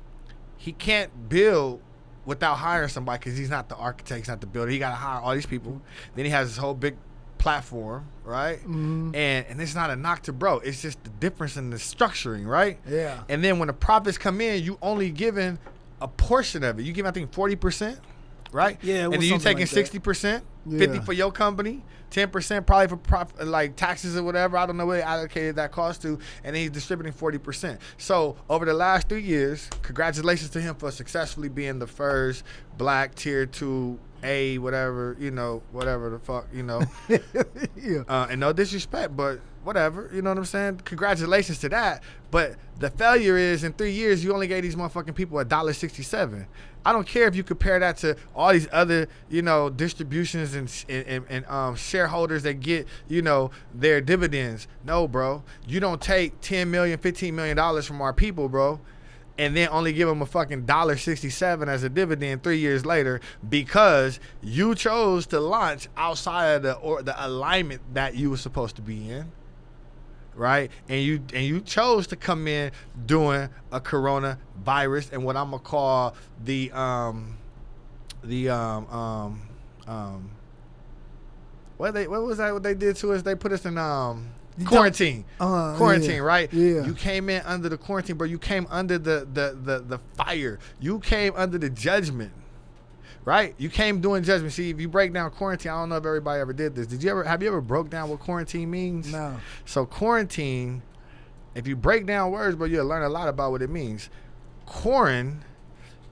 he can't build without hiring somebody because he's not the architect, he's not the builder. He got to hire all these people. Then he has this whole big platform, right? And it's not a knock to bro. It's just the difference in the structuring, right? Yeah. And then when the profits come in, you only giving a portion of it. You give, I think, 40%, right? Yeah. And then you taking like 60%, 50 for your company, 10% probably for like taxes or whatever. I don't know where they allocated that cost to. And then he's distributing 40%. So over the last 3 years, congratulations to him for successfully being the first black tier 2 A whatever, whatever the fuck,
Yeah.
and no disrespect, but whatever, you know what I'm saying? Congratulations to that. But the failure is in 3 years you only gave these motherfucking people $1.67. I don't care if you compare that to all these other, distributions and shareholders that get, their dividends. No, bro. You don't take $10 million, $15 million from our people, bro, and then only give them a fucking $1.67 as a dividend 3 years later because you chose to launch outside of the alignment that you were supposed to be in, right? And you chose to come in doing a coronavirus and what I'm gonna call what they did to us? They put us in quarantine. Quarantine,
yeah,
right?
Yeah.
You came in under the quarantine, bro. You came under the fire. You came under the judgment, right? You came doing judgment. See, if you break down quarantine, I don't know if everybody ever did this. Have you ever broke down what quarantine means?
No.
So quarantine, if you break down words, bro, you'll learn a lot about what it means. Quarren,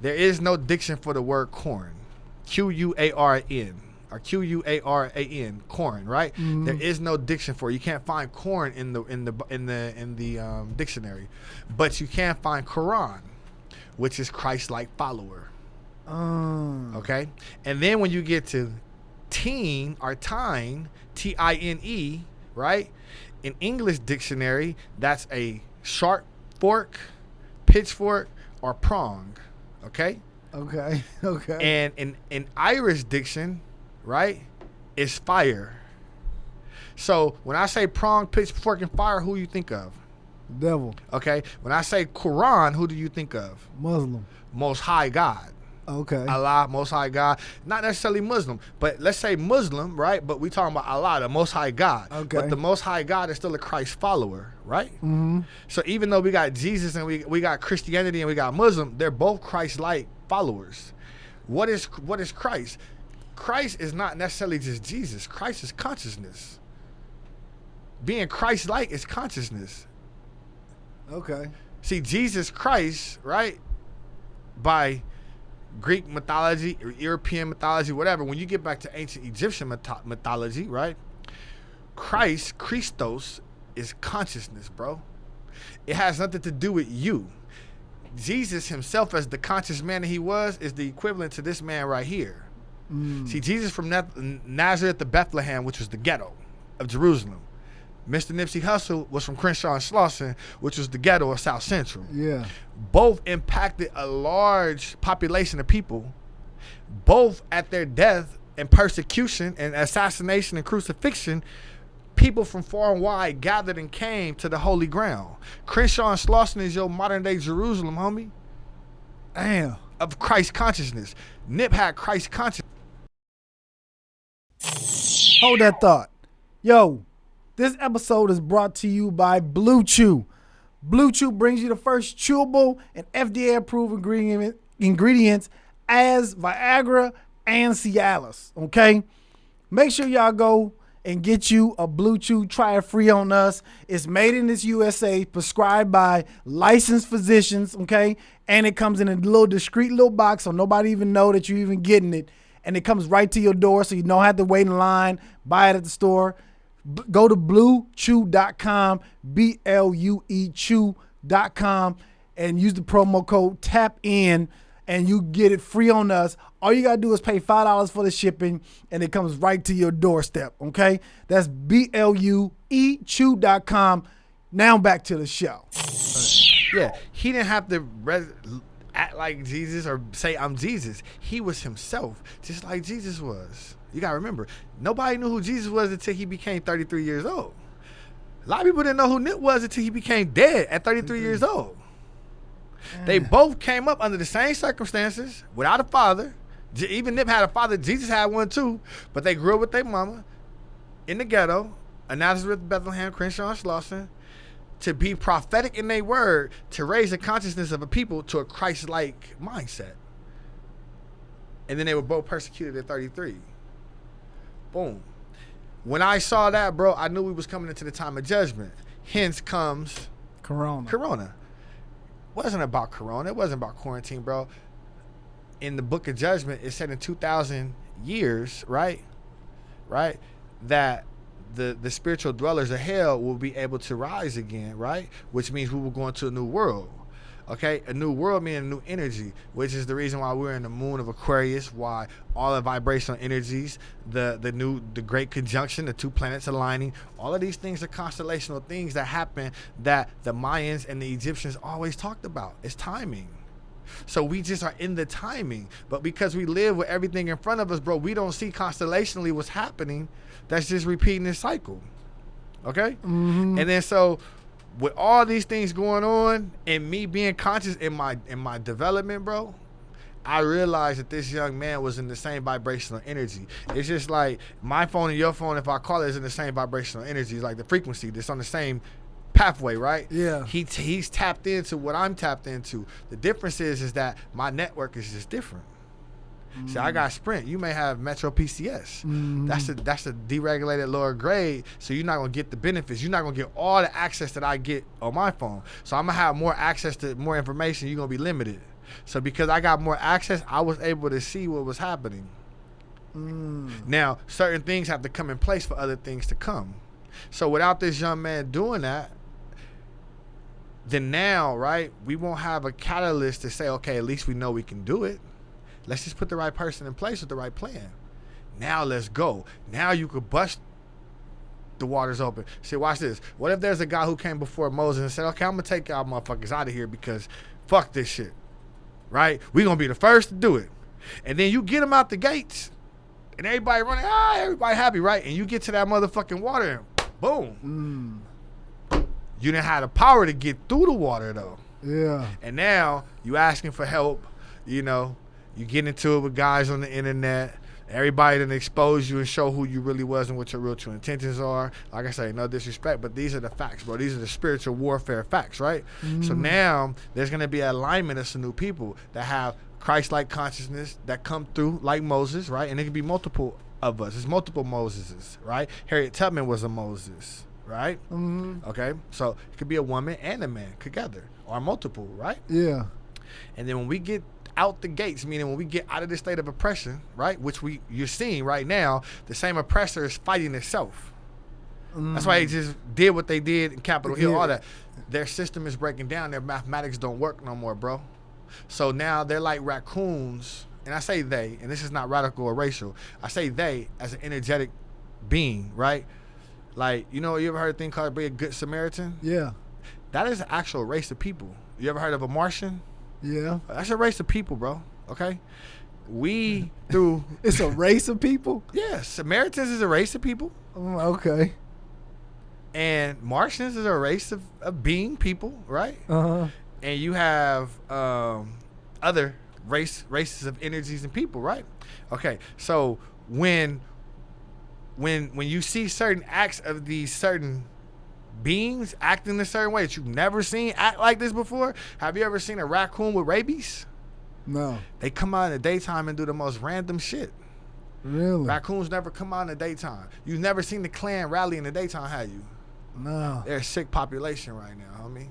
there is no diction for the word corn. Q-U-A-R-N. Or Q-U-A-R-A-N, corn, right?
Mm-hmm.
There is no diction for it. You can't find corn in the dictionary, but you can find Quran, which is Christ-like follower. Okay, and then when you get to teen or tine, T-I-N-E, right? In English dictionary, that's a sharp fork, pitchfork, or prong. Okay.
Okay. Okay.
And in Irish diction, right, is fire. So when I say prong, pitchfork, and fire, who you think of?
Devil.
Okay. When I say Quran, who do you think of?
Muslim.
Most High God.
Okay.
Allah, Most High God. Not necessarily Muslim, but let's say Muslim, right? But we talking about Allah, the Most High God.
Okay.
But the Most High God is still a Christ follower, right?
Mm-hmm.
So even though we got Jesus and we got Christianity and we got Muslim, they're both Christ-like followers. What is Christ? Christ is not necessarily just Jesus. Christ is consciousness. Being Christ-like is consciousness.
Okay.
See, Jesus Christ, right, by Greek mythology or European mythology, whatever, when you get back to ancient Egyptian mythology, right, Christ, Christos, is consciousness, bro. It has nothing to do with you. Jesus himself, as the conscious man that he was, is the equivalent to this man right here. See, Jesus from Nazareth to Bethlehem, which was the ghetto of Jerusalem. Mr. Nipsey Hussle was from Crenshaw and Slauson, which was the ghetto of South Central.
Yeah.
Both impacted a large population of people, both at their death and persecution and assassination and crucifixion. People from far and wide gathered and came to the holy ground. Crenshaw and Slauson is your modern day Jerusalem, homie.
Damn.
Of Christ consciousness. Nip had Christ consciousness.
Hold that thought. Yo, this episode is brought to you by Blue Chew. Blue Chew brings you the first chewable and FDA-approved ingredients as Viagra and Cialis, okay? Make sure y'all go and get you a Blue Chew. Try it free on us. It's made in this USA, prescribed by licensed physicians, okay? And it comes in a little discreet little box so nobody even know that you're even getting it. And it comes right to your door so you don't have to wait in line, buy it at the store. Go to bluechew.com, B-L-U-E chew.com, and use the promo code TAPIN, and you get it free on us. All you got to do is pay $5 for the shipping, and it comes right to your doorstep, okay? That's B-L-U-E chew.com. Now back to the show.
Yeah, he didn't have to act like Jesus or say, I'm Jesus. He was himself, just like Jesus was. You got to remember, nobody knew who Jesus was until he became 33 years old. A lot of people didn't know who Nip was until he became dead at 33 years old. They both came up under the same circumstances, without a father. Even Nip had a father. Jesus had one too. But they grew up with their mama in the ghetto, in Nazareth, Bethlehem, Crenshaw, and Slauson, to be prophetic in their word, to raise the consciousness of a people to a Christ-like mindset. And then they were both persecuted at 33. Boom. When I saw that, bro, I knew we was coming into the time of judgment. Hence comes
Corona.
It wasn't about Corona. It wasn't about quarantine, bro. in the Book of Judgment, it said in 2,000 years, right, that the spiritual dwellers of hell will be able to rise again, right? Which means we will go into a new world. Okay, a new world meaning a new energy, which is the reason why we're in the moon of Aquarius, why all the vibrational energies, the great conjunction, the two planets aligning, all of these things are constellational things that happen that the Mayans and the Egyptians always talked about. It's timing. So we just are in the timing. But because we live with everything in front of us, bro, we don't see constellationally what's happening. That's just repeating this cycle. Okay?
Mm-hmm.
And then so with all these things going on and me being conscious in my development, bro, I realized that this young man was in the same vibrational energy. It's just like my phone and your phone, if I call it, is in the same vibrational energy. It's like the frequency that's on the same pathway, right?
Yeah.
He's tapped into what I'm tapped into. The difference is that my network is just different. See, I got Sprint. You may have Metro PCS. That's a deregulated lower grade, so you're not gonna get the benefits. You're not gonna get all the access that I get on my phone. So I'm gonna have more access to more information. You're gonna be limited. So because I got more access, I was able to see what was happening. Now, certain things have to come in place for other things to come. So without this young man doing that, then now, right, we won't have a catalyst to say, okay, at least we know we can do it. Let's just put the right person in place with the right plan. Now let's go. Now you could bust the waters open. See, watch this. What if there's a guy who came before Moses and said, okay, I'm going to take y'all motherfuckers out of here because fuck this shit, right? We're going to be the first to do it. And then you get them out the gates and everybody running, everybody happy, right? And you get to that motherfucking water and boom. You didn't have the power to get through the water though.
Yeah.
And now you asking for help, you know, you get into it with guys on the internet. Everybody done expose you and show who you really was and what your real true intentions are. Like I say, no disrespect, but these are the facts, bro. These are the spiritual warfare facts, right? So now there's going to be an alignment of some new people that have Christ-like consciousness that come through like Moses, right? And it could be multiple of us. It's multiple Moseses, right? Harriet Tubman was a Moses, right? Okay, so it could be a woman and a man together or multiple, right?
Yeah. And
then when we get out the gates, meaning when we get out of this state of oppression, right, which you're seeing right now, the same oppressor is fighting itself. That's why they just did what they did in Capitol Hill, all that. Their system is breaking down. Their mathematics don't work no more, bro. So now they're like raccoons, and I say they, and this is not radical or racial. I say they as an energetic being, right? Like, you know, you ever heard a thing called be a good Samaritan?
Yeah.
That is an actual race of people. You ever heard of a Martian?
Yeah.
That's a race of people, bro. Okay? We through
It's a race of people?
Yeah, Samaritans is a race of people.
Okay.
And Martians is a race of being people, right?
Uh-huh.
And you have other races of energies and people, right? Okay. So when you see certain acts of these certain beings acting a certain way that you've never seen act like this before. Have you ever seen a raccoon with rabies?
No.
They come out in the daytime and do the most random shit.
Really?
Raccoons never come out in the daytime. You've never seen the Klan rally in the daytime, have you?
No.
They're a sick population right now, homie.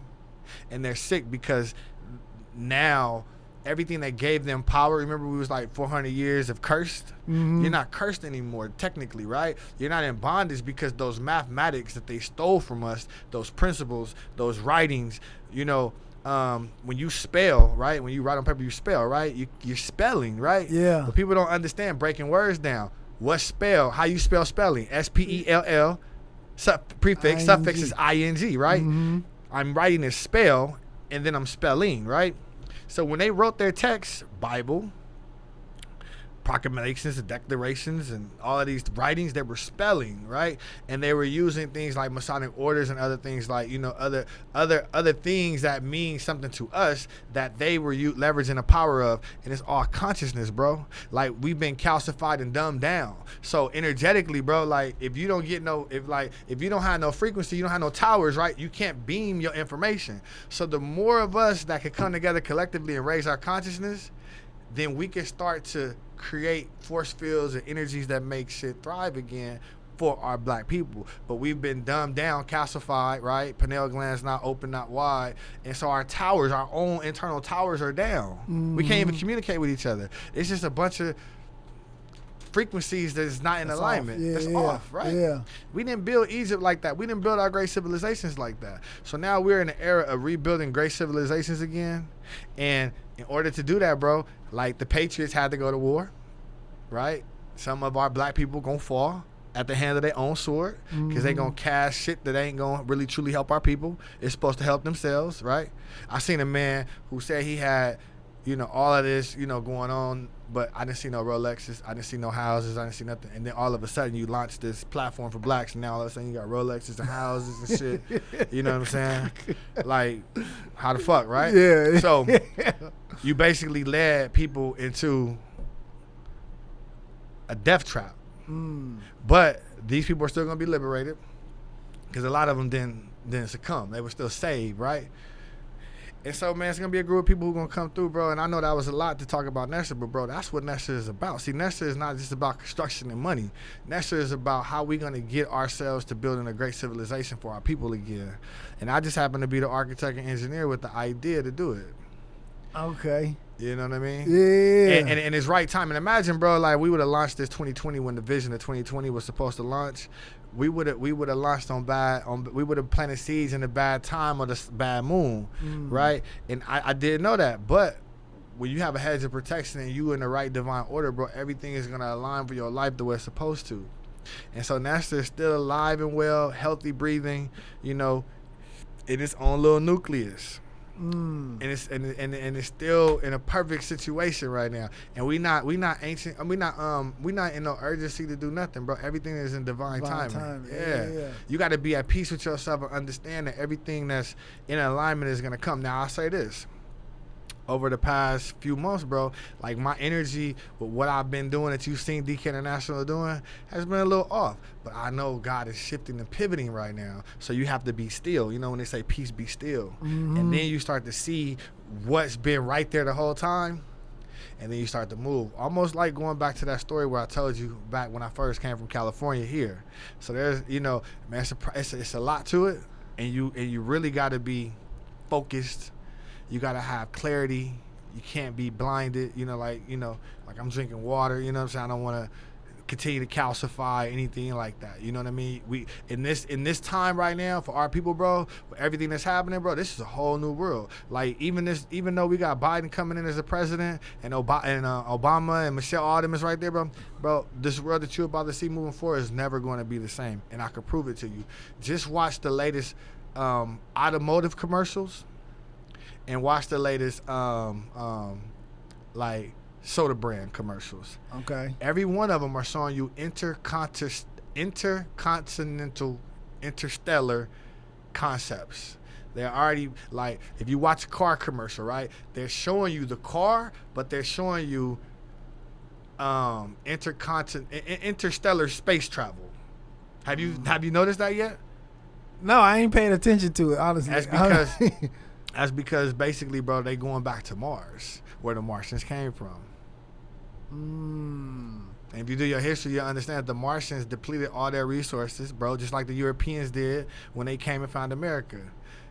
And they're sick because now everything that gave them power, remember we was like 400 years of cursed? You're not cursed anymore, technically, right? You're not in bondage because those mathematics that they stole from us, those principles, those writings, you know, when you spell, right? When you write on paper, you spell, right? You're spelling, right?
Yeah.
But people don't understand breaking words down. What spell? How you spell spelling? S-P-E-L-L. Prefix, suffix is I-N-G, right? I'm writing a spell, and then I'm spelling, right? So when they wrote their text, Bible, proclamations and declarations and all of these writings, they were spelling, right? And they were using things like Masonic orders and other things like, you know, other things that mean something to us that they were leveraging the power of. And it's all consciousness, bro. Like, we've been calcified and dumbed down. So energetically, bro, like, if you don't have no frequency, you don't have no towers, right? You can't beam your information. So the more of us that can come together collectively and raise our consciousness, then we can start to create force fields and energies that make shit thrive again for our black people. But we've been dumbed down, calcified, right? Pineal glands not open, not wide. And so our towers, our own internal towers are down. Mm-hmm. We can't even communicate with each other. It's just a bunch of frequencies that's not in alignment. That's off, right?
Yeah.
We didn't build Egypt like that. We didn't build our great civilizations like that. So now we're in the era of rebuilding great civilizations again. And in order to do that, bro, like the Patriots had to go to war, right? Some of our black people gonna fall at the hand of their own sword because they gonna cast shit that ain't gonna really truly help our people. It's supposed to help themselves, right? I seen a man who said he had, all of this, going on, but I didn't see no Rolexes, I didn't see no houses, I didn't see nothing. And then all of a sudden you launch this platform for blacks, and now all of a sudden you got Rolexes and houses and shit. You know what I'm saying? Like, how the fuck, right?
Yeah.
So you basically led people into a death trap. But these people are still gonna be liberated because a lot of them didn't succumb. They were still saved, right? And so, man, it's gonna be a group of people who gonna come through, bro. And I know that was a lot to talk about N.E.S.I.R, but bro, that's what N.E.S.I.R is about. See, N.E.S.I.R is not just about construction and money. N.E.S.I.R is about how we gonna get ourselves to building a great civilization for our people again. And I just happen to be the architect and engineer with the idea to do it.
Okay.
You know what I mean?
Yeah.
And it's right time. And imagine, bro, like we would have launched this 2020 when the vision of 2020 was supposed to launch. We would have launched we would have planted seeds in the bad time or the bad moon, right? And I didn't know that. But when you have a hedge of protection and you in the right divine order, bro, everything is gonna align for your life the way it's supposed to. And so N.E.S.I.R is still alive and well, healthy breathing, in its own little nucleus. And it's still in a perfect situation right now, and we not ancient. We not in no urgency to do nothing, bro. Everything is in divine timing. Yeah. You got to be at peace with yourself and understand that everything that's in alignment is gonna come. Now I'll say this: over the past few months, bro, like my energy with what I've been doing that you've seen DK International doing has been a little off. But I know God is shifting and pivoting right now. So you have to be still. When they say peace, be still. And then you start to see what's been right there the whole time. And then you start to move. Almost like going back to that story where I told you back when I first came from California here. So there's, man, it's a lot to it. And you really got to be focused. You gotta have clarity. You can't be blinded. Like I'm drinking water. You know what I'm saying? I don't want to continue to calcify anything like that. You know what I mean? We in this time right now for our people, bro. For everything that's happening, bro. This is a whole new world. Like even though we got Biden coming in as a president and Obama and Michelle Obama is right there, bro. Bro, this world that you're about to see moving forward is never going to be the same. And I can prove it to you. Just watch the latest automotive commercials. And watch the latest like soda brand commercials.
Okay.
Every one of them are showing you interstellar concepts. They're already, like, if you watch a car commercial, right? They're showing you the car, but they're showing you interstellar space travel. Have you noticed that yet?
No, I ain't paying attention to it, honestly.
That's because basically, bro, they going back to Mars, where the Martians came from. And if you do your history, you'll understand that the Martians depleted all their resources, bro, just like the Europeans did when they came and found America.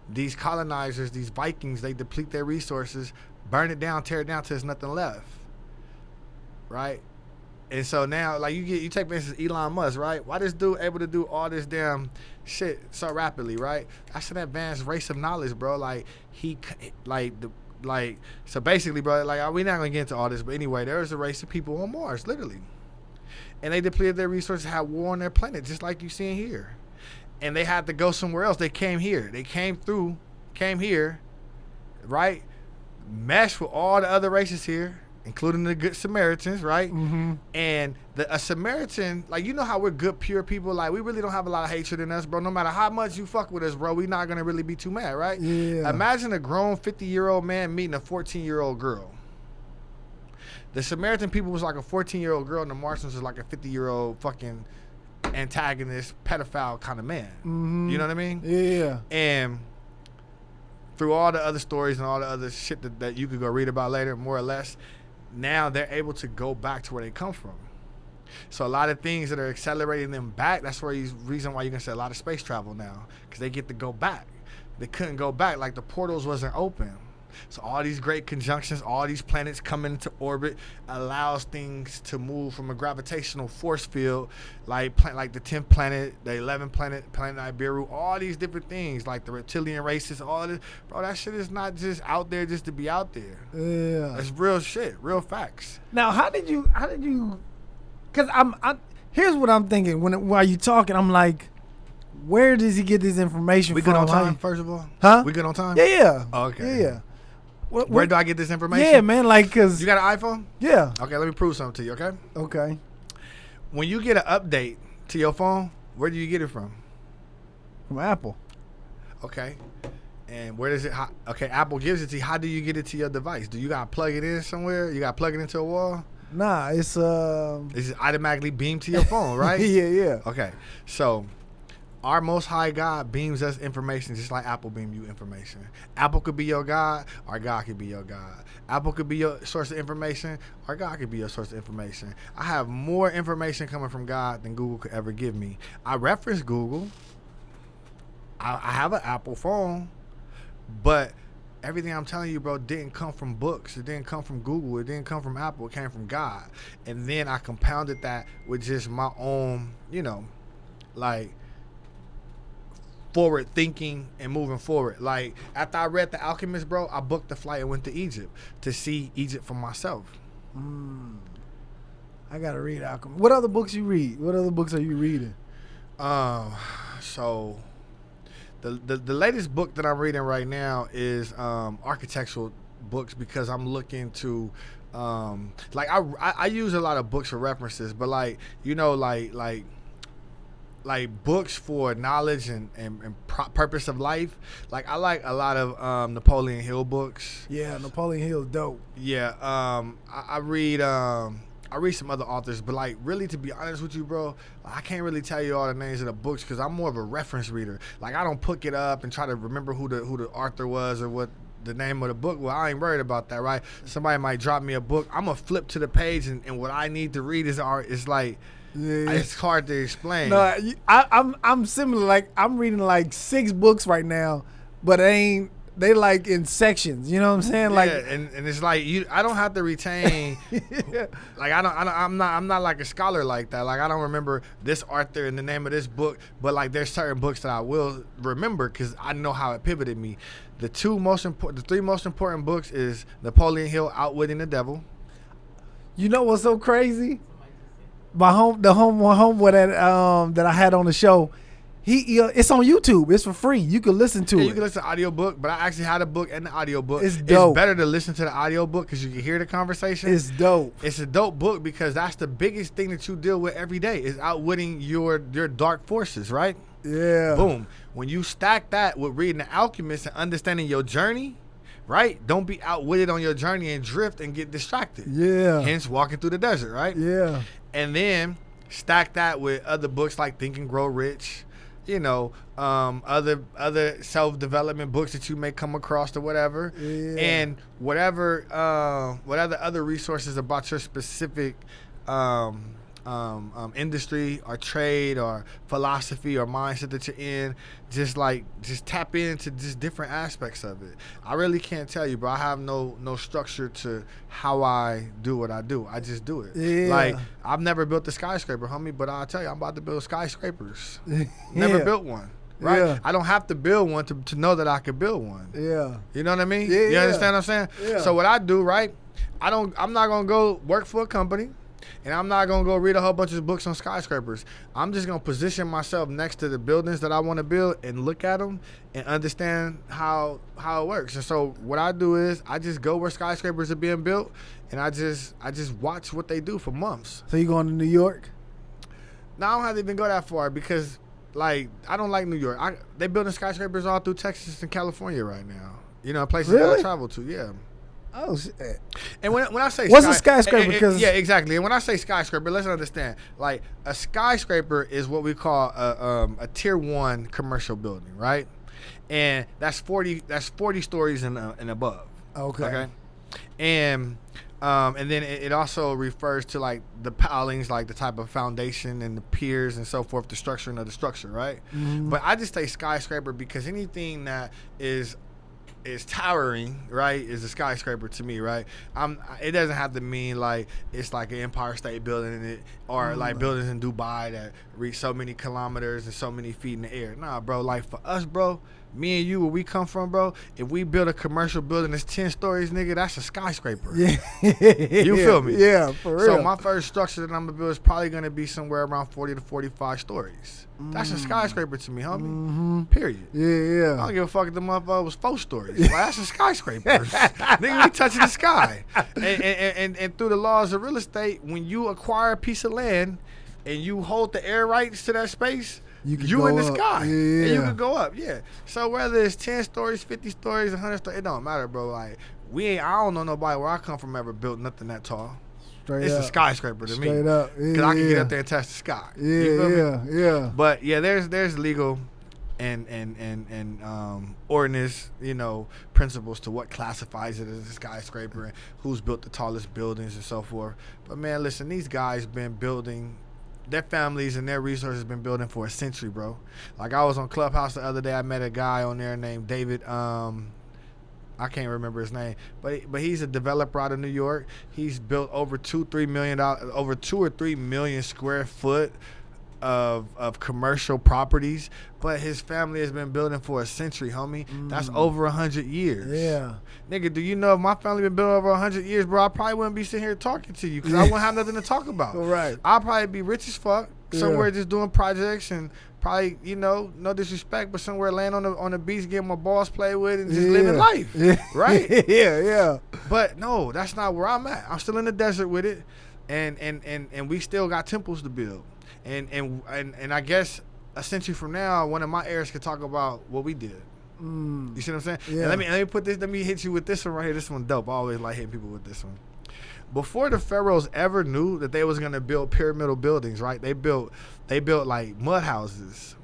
These colonizers, these Vikings, they deplete their resources, burn it down, tear it down till there's nothing left, right? And so now, like, you take, for instance, Elon Musk, right? Why this dude able to do all this damn shit so rapidly, right? That's an advanced race of knowledge, bro. Like, so basically, bro, like, we're not gonna get into all this, but anyway, there's a race of people on Mars, literally. And they depleted their resources, had war on their planet, just like you seeing here. And they had to go somewhere else. They came here. They came here, right? Meshed with all the other races here, including the Good Samaritans, right? And a Samaritan, like, you know how we're good, pure people, like, we really don't have a lot of hatred in us, bro. No matter how much you fuck with us, bro, we not gonna really be too mad, right?
Yeah.
Imagine a grown 50-year-old man meeting a 14-year-old girl. The Samaritan people was like a 14-year-old girl, and the Martians was like a 50-year-old fucking antagonist, pedophile kind of man. You know what I mean?
Yeah.
And through all the other stories and all the other shit that you could go read about later, more or less, now they're able to go back to where they come from. So a lot of things that are accelerating them back, that's where the reason why you can say a lot of space travel now, because they get to go back. They couldn't go back, like the portals wasn't open. So all these great conjunctions, all these planets coming into orbit allows things to move from a gravitational force field, like the 10th planet, the 11th planet, planet Nibiru, all these different things, like the reptilian races, all this. Bro, that shit is not just out there just to be out there.
Yeah.
It's real shit, real facts.
Now, how did you, because here's what I'm thinking while you talking, I'm like, where does he get this information
We
from?
good on time, first of all?
Huh?
We good on time?
Yeah.
Oh, okay.
Yeah.
Where do I get this information?
Yeah, man, like, because.
You got an iPhone?
Yeah.
Okay, let me prove something to you, okay?
Okay.
When you get an update to your phone, where do you get it from?
From Apple.
Okay. And where does it, okay, Apple gives it to you. How do you get it to your device? Do you got to plug it in somewhere? You got to plug it into a wall?
Nah, it's
It's automatically beamed to your phone, right?
Yeah.
Okay. So our Most High God beams us information just like Apple beam you information. Apple could be your God, or God could be your God. Apple could be your source of information, or God could be your source of information. I have more information coming from God than Google could ever give me. I reference Google. I have an Apple phone, but everything I'm telling you, bro, didn't come from books. It didn't come from Google. It didn't come from Apple. It came from God. And then I compounded that with just my own, like, forward thinking and moving forward. Like, after I read The Alchemist, bro, I booked the flight and went to Egypt to see Egypt for myself.
I gotta read Alchemy. What other books you read? What other books are you reading?
So the latest book that I'm reading right now is architectural books, because I'm looking to like I use a lot of books for references, but like books for knowledge and purpose of life. Like, I like a lot of Napoleon Hill books.
Yeah, Napoleon Hill's dope.
Yeah, I read some other authors, but like, really, to be honest with you, bro, I can't really tell you all the names of the books because I'm more of a reference reader. Like, I don't pick it up and try to remember who the author was or what the name of the book. Well, I ain't worried about that, right? Somebody might drop me a book, I'm gonna flip to the page, and what I need to read is like. Yeah. It's hard to explain.
No, I'm similar. Like, I'm reading like 6 books right now, but they like in sections. You know what I'm saying? Like,
and it's like I don't have to retain. Like, I'm not like a scholar like that. Like, I don't remember this author and the name of this book, but like, there's certain books that I will remember because I know how it pivoted me. The 3 most important books is Napoleon Hill, Outwitting the Devil.
You know what's so crazy? The homeboy that I had on the show, it's on YouTube. It's for free. You can listen to it.
You can listen to audiobook, but I actually had a book and the audiobook.
It's dope.
It's better to listen to the audiobook because you can hear the conversation.
It's dope.
It's a dope book because that's the biggest thing that you deal with every day is outwitting your dark forces, right?
Yeah.
Boom. When you stack that with reading The Alchemist and understanding your journey, right? Don't be outwitted on your journey and drift and get distracted.
Yeah.
Hence walking through the desert, right?
Yeah.
And then stack that with other books like Think and Grow Rich, other self-development books that you may come across or whatever.
Yeah.
And whatever other resources about your specific industry or trade or philosophy or mindset that you're in, just tap into just different aspects of it. I really can't tell you, bro. I have no structure to how I do what I do. I just do it.
Yeah.
Like, I've never built a skyscraper, homie, but I'll tell you, I'm about to build skyscrapers. Never built one. Right?
Yeah.
I don't have to build one to know that I could build one.
Yeah.
You know what I mean?
Yeah.
You understand what I'm saying?
Yeah.
So what I do, right? I'm not gonna go work for a company. And I'm not going to go read a whole bunch of books on skyscrapers. I'm just going to position myself next to the buildings that I want to build and look at them and understand how it works. And so what I do is I just go where skyscrapers are being built, and I just watch what they do for months.
So you going to New York?
No, I don't have to even go that far because, like, I don't like New York. They building skyscrapers all through Texas and California right now. Places that I travel to, yeah.
Oh shit!
And when I say
what's a skyscraper?
Yeah, exactly. And when I say skyscraper, let's understand. Like, a skyscraper is what we call a tier 1 commercial building, right? And that's 40 stories and above.
Okay.
And And then it also refers to like the pilings, like the type of foundation and the piers and so forth, the structuring of the structure, right? But I just say skyscraper because anything that is towering, right, is a skyscraper to me, right? It doesn't have to mean like it's like an Empire State Building in it, or like buildings in Dubai that reach so many kilometers and so many feet in the air. Nah, bro, like for us, bro, me and you, where we come from, bro, if we build a commercial building that's 10 stories, nigga, that's a skyscraper.
Yeah.
You feel me?
Yeah, for real.
So my first structure that I'm gonna build is probably gonna be somewhere around 40 to 45 stories. That's a skyscraper to me, homie. Period.
Yeah.
I don't give a fuck if the motherfucker was 4 stories. Like, that's a skyscraper. Nigga, we touching the sky. And through the laws of real estate, when you acquire a piece of land and you hold the air rights to that space, you in the sky.
Yeah.
And you can go up. Yeah. So whether it's 10 stories, 50 stories, 100 stories, it don't matter, bro. Like, I don't know nobody where I come from ever built nothing that tall. It's a skyscraper to me.
Straight up.
Because I can get up there and touch the sky.
Yeah.
But yeah, there's legal and ordinance, principles to what classifies it as a skyscraper and who's built the tallest buildings and so forth. But man, listen, these guys been building, their families and their resources been building for a century, bro. Like I was on Clubhouse the other day, I met a guy on there named David, I can't remember his name, but he's a developer out of New York. He's built over $2 or 3 million square foot of commercial properties. But his family has been building for a century, homie. That's over 100 years.
Yeah,
nigga, do you know if my family been building over 100 years, bro? I probably wouldn't be sitting here talking to you because I wouldn't have nothing to talk about.
Right.
I'll probably be rich as fuck somewhere just doing projects and. Probably, no disrespect, but somewhere laying on the beach, getting my balls played with, and just living life, right?
Yeah.
But no, that's not where I'm at. I'm still in the desert with it, and we still got temples to build, and I guess a century from now, one of my heirs could talk about what we did. You see what I'm saying?
Yeah.
And let me put this. Let me hit you with this one right here. This one dope. I always like hitting people with this one. Before the pharaohs ever knew that they was gonna build pyramidal buildings, right? They built like mud houses,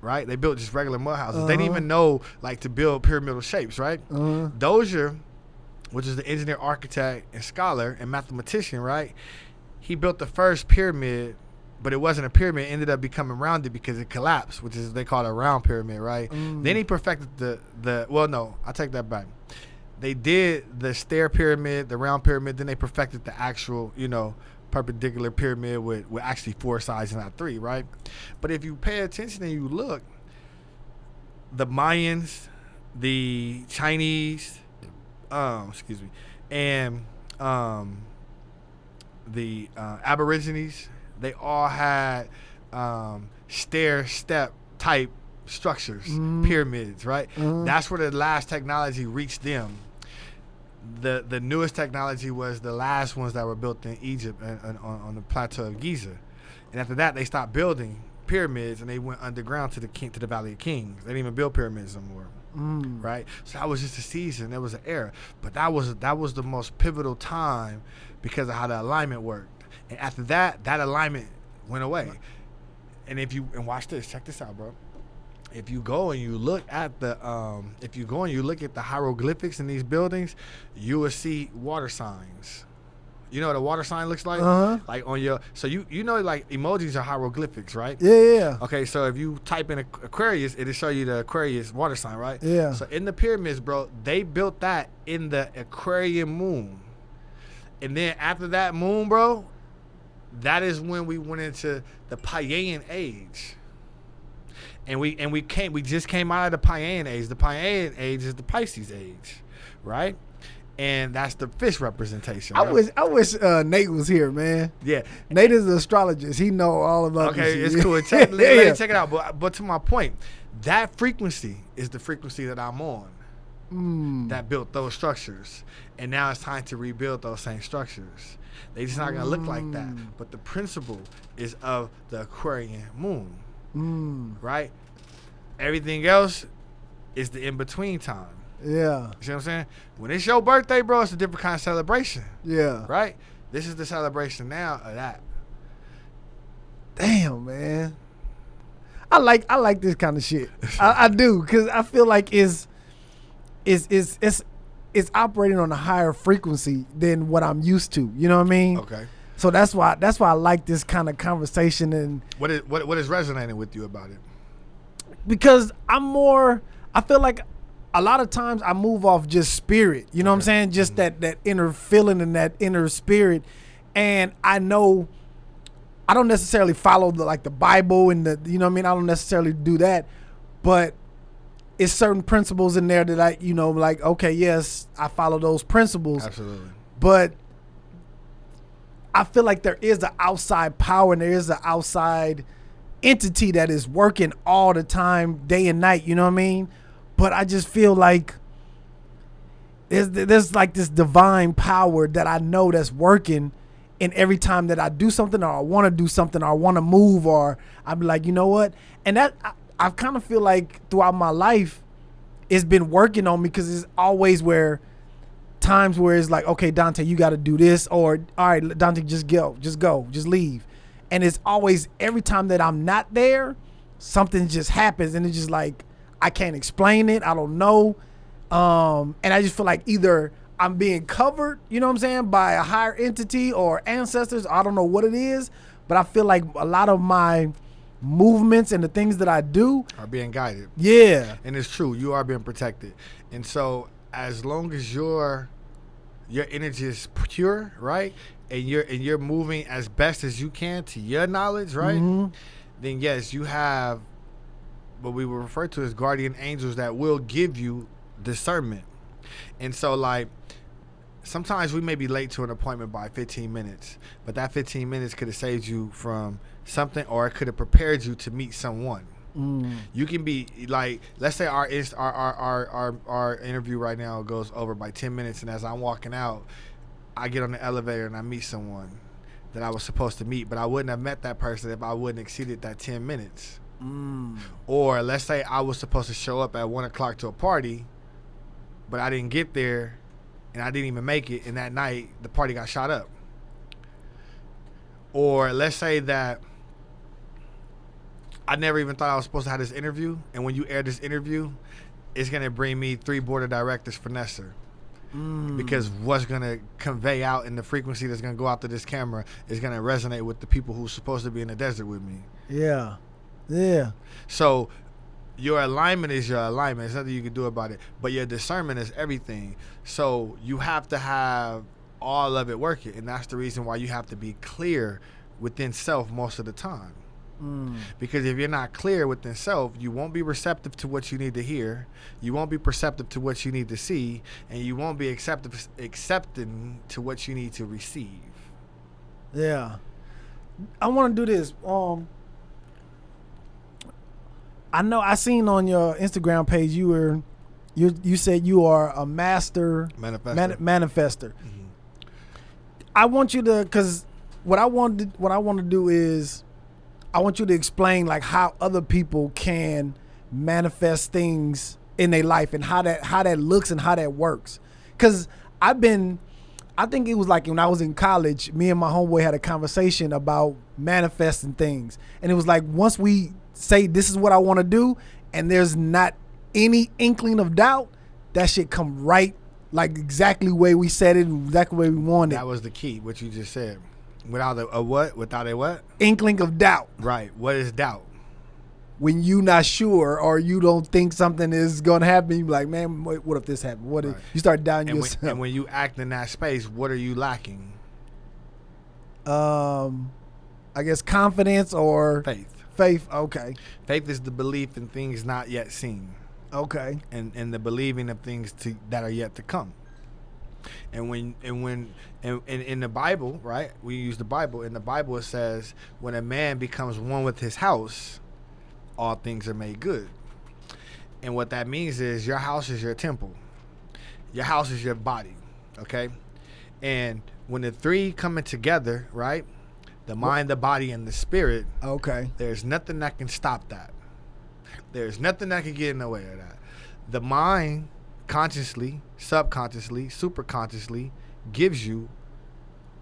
right? They built just regular mud houses. They didn't even know like to build pyramidal shapes, right? Dozier, which is the engineer, architect, and scholar and mathematician, right? He built the first pyramid, but it wasn't a pyramid. It ended up becoming rounded because it collapsed, which is they call it a round pyramid, right? Then he perfected I take that back. They did the stair pyramid, the round pyramid, then they perfected the actual, perpendicular pyramid with actually 4 sides and not 3, right? But if you pay attention and you look, the Mayans, the Chinese, and the Aborigines, they all had stair step type structures, pyramids, right? That's where the last technology reached them. The newest technology was the last ones that were built in Egypt and on the plateau of Giza, and after that they stopped building pyramids and they went underground to the Valley of Kings. They didn't even build pyramids anymore, right? So that was just a season. It was an era, but that was the most pivotal time because of how the alignment worked. And after that alignment went away. And watch this, check this out, bro. If you go and you look at the hieroglyphics in these buildings, you will see water signs. You know what a water sign looks like? Like on your, so you know like emojis are hieroglyphics, right?
Yeah.
Okay, so if you type in Aquarius, it'll show you the Aquarius water sign, right?
Yeah.
So in the pyramids, bro, they built that in the Aquarian moon. And then after that moon, bro, that is when we went into the Paian age. And we just came out of the Paian age. The Paian age is the Pisces age, right? And that's the fish representation. Right?
I wish Nate was here, man.
Yeah,
Nate is an astrologist. He know all about this.
Okay, it's cool. Let me check it out. But to my point, that frequency is the frequency that I'm on. That built those structures, and now it's time to rebuild those same structures. They just not gonna look like that. But the principle is of the Aquarian moon. Right? Everything else is the in-between time.
Yeah.
You see what I'm saying? When it's your birthday, bro, it's a different kind of celebration.
Yeah.
Right? This is the celebration now of that.
Damn, man. I like this kind of shit. I do, because I feel like it's it's operating on a higher frequency than what I'm used to. You know what I mean?
Okay.
So that's why I like this kind of conversation. And
what is resonating with you about it?
Because I feel like a lot of times I move off just spirit. You know what I'm saying? Just that inner feeling and that inner spirit. And I know I don't necessarily follow the Bible and you know what I mean? I don't necessarily do that, but it's certain principles in there that I, okay, yes, I follow those principles.
Absolutely.
But I feel like there is an outside power and there is an outside entity that is working all the time, day and night, you know what I mean? But I just feel like there's like this divine power that I know that's working. And every time that I do something or I want to do something or I want to move or I'm like, you know what? And that I kind of feel like throughout my life, it's been working on me because it's always times where it's like, okay, Donte, you got to do this, or all right, Donte, just go, just leave. And it's always every time that I'm not there, something just happens and it's just like, I can't explain it. I don't know. And I just feel like either I'm being covered, you know what I'm saying, by a higher entity or ancestors. I don't know what it is, but I feel like a lot of my movements and the things that I do
are being guided.
Yeah.
And it's true. You are being protected. And so as long as your energy is pure, right? And you're moving as best as you can to your knowledge, right?
Mm-hmm.
Then yes, you have what we would refer to as guardian angels that will give you discernment. And so like sometimes we may be late to an appointment by 15 minutes, but that 15 minutes could have saved you from something, or it could have prepared you to meet someone. You can be like, let's say our interview right now goes over by 10 minutes, and as I'm walking out, I get on the elevator and I meet someone that I was supposed to meet, but I wouldn't have met that person if I wouldn't exceeded that 10 minutes. Or let's say I was supposed to show up at 1 o'clock to a party, but I didn't get there and I didn't even make it, and that night the party got shot up. Or let's say that I never even thought I was supposed to have this interview, and when you air this interview, it's going to bring me 3 board of directors for N.E.S.I.R. Because what's going to convey out in the frequency that's going to go out to this camera is going to resonate with the people who's supposed to be in the desert with me.
Yeah. Yeah.
So your alignment is your alignment. There's nothing you can do about it. But your discernment is everything. So you have to have all of it working. And that's the reason why you have to be clear within self most of the time. Because if you're not clear within self, you won't be receptive to what you need to hear. You won't be perceptive to what you need to see. And you won't be accepting to what you need to receive.
Yeah. I want to do this. I know I seen on your Instagram page you said you are a master manifester. I want you to, because what I want to do is I want you to explain like how other people can manifest things in their life and how that looks and how that works. Because I think it was like when I was in college, me and my homeboy had a conversation about manifesting things. And it was like, once we say this is what I want to do and there's not any inkling of doubt, that shit come right like exactly the way we said it, exactly the way we wanted.
That was the key, what you just said. Without a what? Without a what?
Inkling of doubt.
Right. What is doubt?
When you not sure or you don't think something is going to happen, you be like, man, what if this happened? What if you start doubting yourself?
And when you act in that space, what are you lacking?
I guess confidence or
faith.
Faith, okay.
Faith is the belief in things not yet seen.
Okay.
And the believing of things that are yet to come. And in the Bible, right? We use the Bible. In the Bible, it says, when a man becomes one with his house, all things are made good. And what that means is your house is your temple. Your house is your body, okay? And when the three coming together, right? The mind, the body, and the spirit.
Okay.
There's nothing that can stop that. There's nothing that can get in the way of that. The mind, consciously, subconsciously, superconsciously, gives you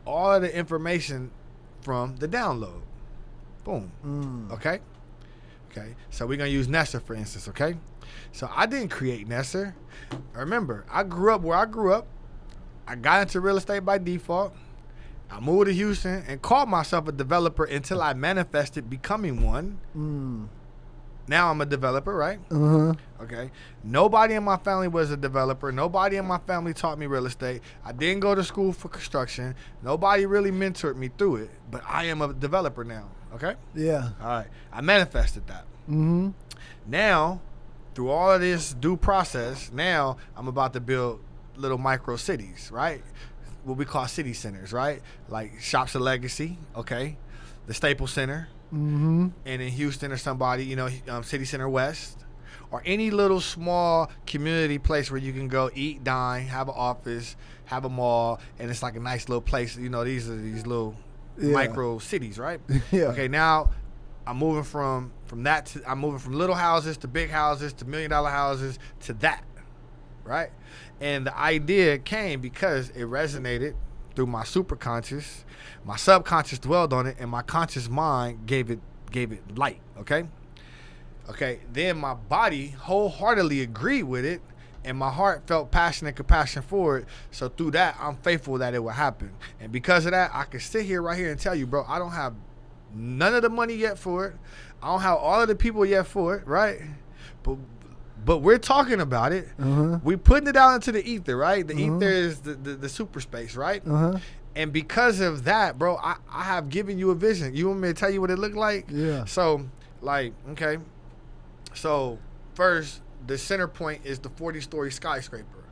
all of the information from the download. Boom. Okay? Okay. So we're going to use N.E.S.I.R, for instance, okay? So I didn't create N.E.S.I.R. Remember, I grew up where I grew up. I got into real estate by default. I moved to Houston and called myself a developer until I manifested becoming one. Now I'm a developer, right? Okay. Nobody in my family was a developer. Nobody in my family taught me real estate. I didn't go to school for construction. Nobody really mentored me through it. But I am a developer now. Okay?
Yeah.
All right. I manifested that. Now, through all of this due process, now I'm about to build little micro cities, right? What we call city centers, right? Like Shops of Legacy, okay? The Staples Center. And in Houston or somebody, you know, City Center West, or any little small community place where you can go eat, dine, have an office, have a mall, and it's like a nice little place. You know, these are these little micro cities, right? Okay, now I'm moving from that to, I'm moving from little houses to big houses to $1 million houses to that, right? And the idea came because it resonated through my superconscious. My subconscious dwelled on it, and my conscious mind gave it light. Okay. Then my body wholeheartedly agreed with it, and my heart felt passion and compassion for it. So through that, I'm faithful that it will happen. And because of that, I can sit here right here and tell you, bro, I don't have none of the money yet for it. I don't have all of the people yet for it, right? But we're talking about it. We're putting it out into the ether, right? The ether is the super space, right? And because of that, bro, I have given you a vision. You want me to tell you what it looked like?
Yeah.
So, like, okay. So, first, the center point is the 40-story skyscraper.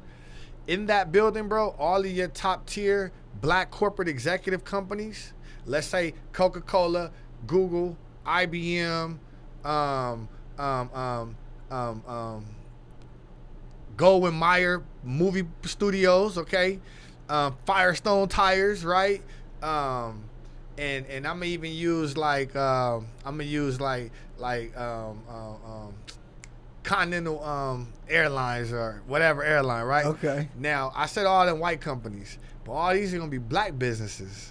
In that building, bro, all of your top tier black corporate executive companies, let's say Coca-Cola, Google, IBM, Goldwyn Mayer movie studios, okay? Firestone tires, right? And I'm gonna even use Continental Airlines or whatever airline, right?
Okay.
Now I said all them white companies, but all these are gonna be black businesses.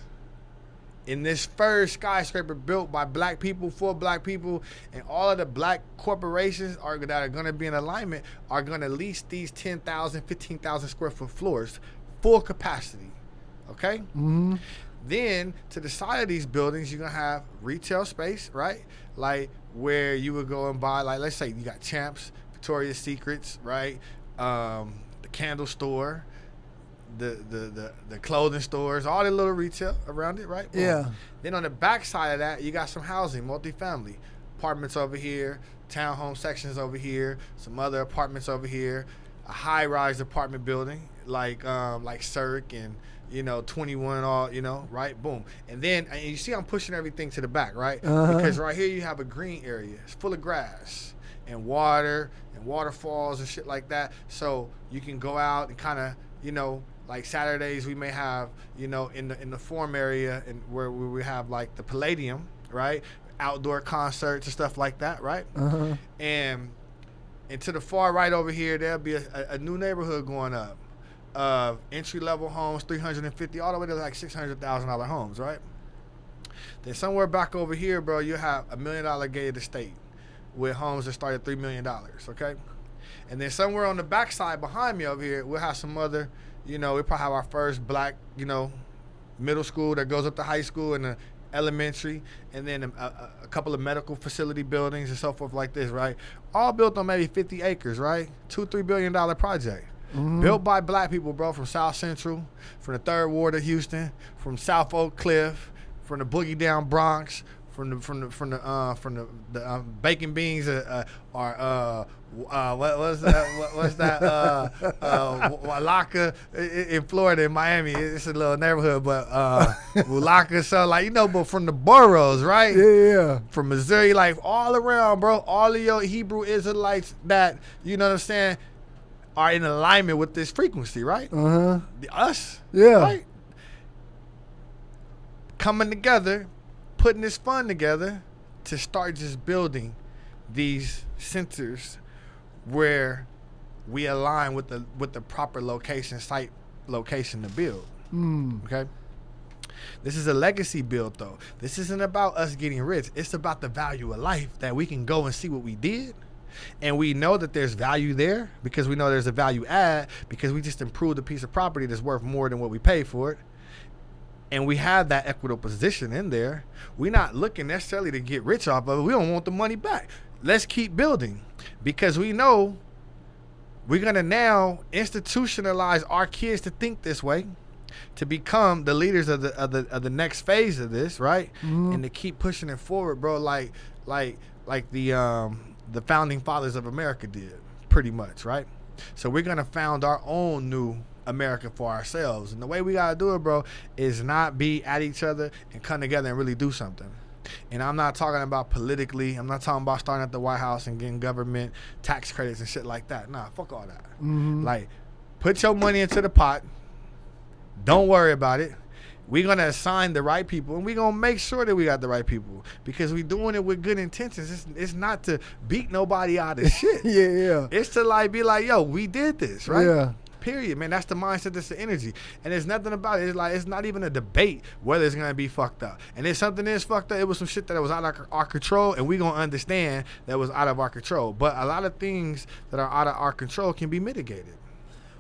In this first skyscraper built by black people, for black people, and all of the black corporations that are gonna be in alignment are gonna lease these 10,000, 15,000 square foot floors. Full capacity, okay? Then to the side of these buildings, you're gonna have retail space, right? Like where you would go and buy, like let's say you got Champs, Victoria's Secrets, right? The candle store, the clothing stores, all the little retail around it, right? Boom.
Yeah.
Then on the back side of that, you got some housing, multifamily, apartments over here, townhome sections over here, some other apartments over here, a high-rise apartment building like Cirque and 21 all, right? Boom. And then and you see I'm pushing everything to the back, right? Because right here you have a green area. It's full of grass and water and waterfalls and shit like that. So you can go out and kind of, like Saturdays we may have, in the Forum area and where we have like the Palladium, right? Outdoor concerts and stuff like that, right? And to the far right over here, there'll be a new neighborhood going up of entry-level homes, 350 all the way to like $600,000 homes, right? Then somewhere back over here, bro, you have $1 million gated estate with homes that start at $3 million, okay? And then somewhere on the backside behind me over here, we'll have some other, we probably have our first black, middle school that goes up to high school and elementary, and then a couple of medical facility buildings and so forth like this, right? All built on maybe 50 acres, right? $2-3 billion project. Built by black people, bro, from South Central, from the 3rd Ward of Houston, from South Oak Cliff, from the Boogie Down Bronx, from the bacon beans what's that Walaka in Florida, in Miami. It's a little neighborhood, but Walaka, so like but from the boroughs, right?
Yeah.
From Missouri, like all around, bro. All of your Hebrew Israelites that what I'm saying are in alignment with this frequency, right? Us,
yeah,
right? Coming together, putting this fund together to start just building these centers where we align with the proper site location to build. Okay. This is a legacy build, though. This isn't about us getting rich. It's about the value of life, that we can go and see what we did, And we know that there's value there because we know there's a value add because we just improved a piece of property that's worth more than what we paid for it. And we have that equitable position in there. We're not looking necessarily to get rich off of it. We don't want the money back. Let's keep building because we know we're going to now institutionalize our kids to think this way, to become the leaders of the next phase of this, right? Mm-hmm. And to keep pushing it forward, bro, like the founding fathers of America did, pretty much, right? So we're gonna found our own new America for ourselves, and the way we gotta do it, bro, is not be at each other and come together and really do something. And I'm not talking about politically. I'm not talking about starting at the White House and getting government tax credits and shit like that. Nah, fuck all that. Mm-hmm. Like, put your money into the pot. Don't worry about it. We're going to assign the right people, and we're going to make sure that we got the right people because we're doing it with good intentions. It's not to beat nobody out of shit.
Yeah.
It's to like be like, yo, we did this, right?
Yeah.
Period, man. That's the mindset. That's the energy. And there's nothing about it. It's like, it's not even a debate whether it's going to be fucked up. And if something is fucked up, it was some shit that was out of our control, and we're going to understand that was out of our control. But a lot of things that are out of our control can be mitigated.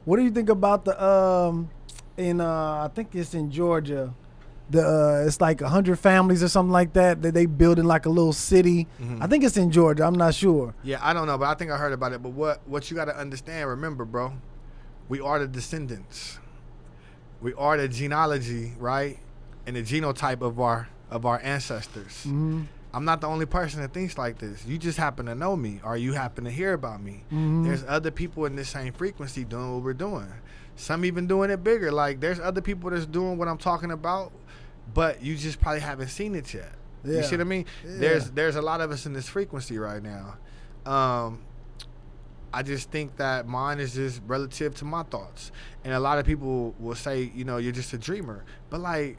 What do you think about the I think it's in Georgia, it's like 100 families or something like that they build in like a little city. Mm-hmm. I think it's in Georgia. I'm not sure.
Yeah, I don't know, but I think I heard about it. But what you got to understand, remember, bro, we are the descendants. We are the genealogy, right? And the genotype of our ancestors. Mm-hmm. I'm not the only person that thinks like this. You just happen to know me, or you happen to hear about me. Mm-hmm. There's other people in this same frequency doing what we're doing. Some even doing it bigger. Like, there's other people that's doing what I'm talking about, but you just probably haven't seen it yet. Yeah. You see what I mean? Yeah. There's a lot of us in this frequency right now. I just think that mine is just relative to my thoughts. And a lot of people will say, you know, you're just a dreamer. But, like,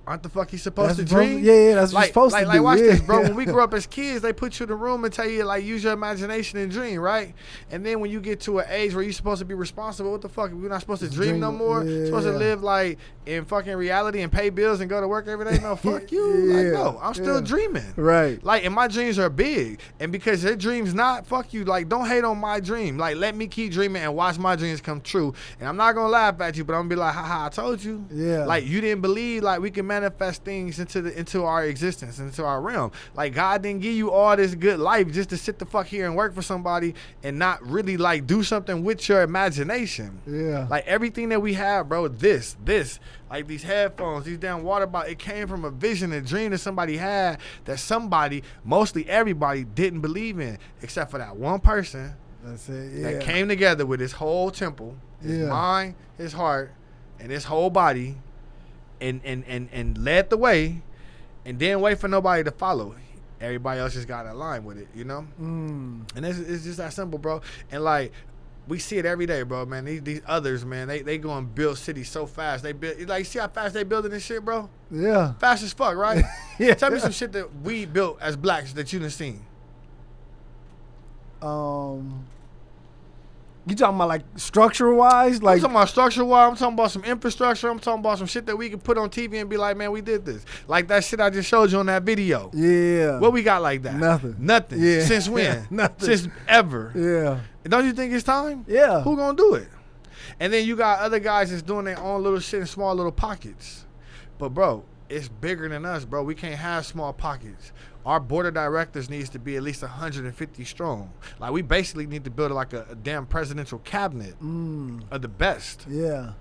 aren't the fuck you supposed to dream?
Yeah, that's what you're supposed to do.
Like, watch this, bro. When we grew up as kids, they put you in the room and tell you, like, use your imagination and dream, right? And then when you get to an age where you're supposed to be responsible, what the fuck? We're not supposed to dream no more? Yeah. Supposed to live, like, in fucking reality and pay bills and go to work every day? No, fuck you. Yeah. Like, no, I'm still dreaming.
Right.
Like, and my dreams are big. And because your dream's not, fuck you. Like, don't hate on my dream. Like, let me keep dreaming and watch my dreams come true. And I'm not going to laugh at you, but I'm going to be like, haha, I told you.
Yeah.
Like, you didn't believe, like, we can manifest things into our existence, into our realm. Like, God didn't give you all this good life just to sit the fuck here and work for somebody and not really, like, do something with your imagination.
Yeah.
Like, everything that we have, bro, this, like these headphones, these damn water bottles, it came from a vision, a dream that somebody had that somebody, mostly everybody, didn't believe in, except for that one person.
That's it, yeah.
That came together with his whole temple, his mind, his heart, and his whole body, and led the way, and didn't wait for nobody to follow. Everybody else just got in line with it, you know? And it's just that simple, bro. And, like, we see it every day, bro, man. These others, man, they go and build cities so fast. They build, like, see how fast they building this shit, bro?
Yeah.
Fast as fuck, right?
Yeah.
Tell me some shit that we built as blacks that you done seen.
You talking about, like, structure-wise? Like,
I'm talking about structure-wise. I'm talking about some infrastructure. I'm talking about some shit that we can put on TV and be like, man, we did this. Like that shit I just showed you on that video.
Yeah.
What we got like that? Nothing.
Yeah.
Since when?
Nothing.
Since ever.
Yeah.
Don't you think it's time?
Yeah.
Who gonna do it? And then you got other guys that's doing their own little shit in small little pockets. But, bro, it's bigger than us, bro. We can't have small pockets. Our board of directors needs to be at least 150 strong. Like, we basically need to build like a damn presidential cabinet of the best.
Yeah.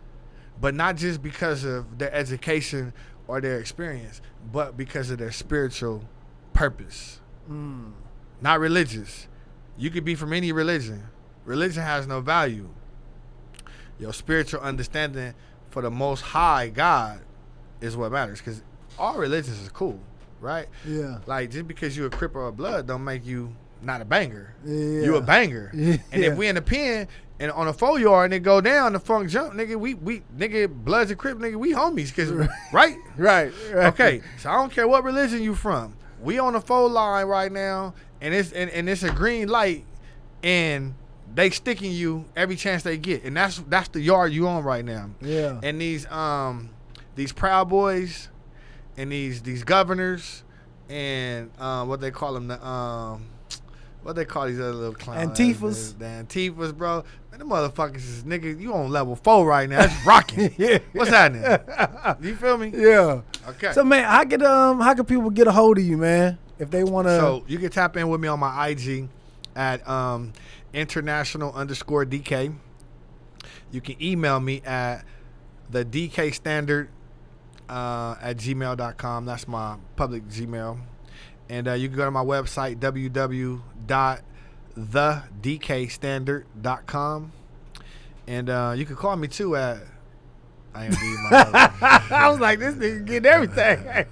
But not just because of their education or their experience, but because of their spiritual purpose. Not religious. You could be from any religion. Religion has no value. Your spiritual understanding for the Most High God is what matters. Because all religions is cool. Right?
Yeah.
Like, just because you a Crip or a Blood don't make you not a banger.
Yeah.
You a banger.
Yeah.
And if we in the pen and on a 4-yard and it go down, the funk jump, nigga, we nigga, Bloods and Crip, nigga, we homies. Cause, right?
Right.
Okay. So I don't care what religion you from. We on the 4 line right now, and it's a green light, and they sticking you every chance they get. And that's the yard you on right now.
Yeah.
And these Proud Boys and these governors and what they call them, What they call these other little clowns?
Antifas.
The Antifas, bro. Man, them motherfuckers is nigga. You on level 4 right now. That's rocking.
Yeah.
What's happening? You feel me?
Yeah.
Okay.
So man, how could people get a hold of you, man, if they want to?
So you can tap in with me on my IG at international_DK. You can email me at the DK Standard at gmail.com. That's my public Gmail. And you can go to my website, www.thedkstandard.com. And you can call me too at
I was like, this nigga getting everything.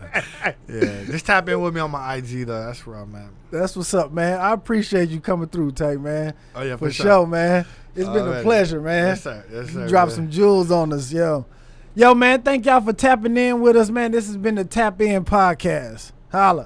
Yeah, just tap in with me on my IG though. That's where I'm at.
That's what's up, man. I appreciate you coming through, Tank, man.
Oh yeah,
for sure, man. It's been a pleasure, man.
Yes, sir. Yes, sir.
You dropped some jewels on us, yo. Yo, man, thank y'all for tapping in with us, man. This has been the Tap In Podcast. Holla.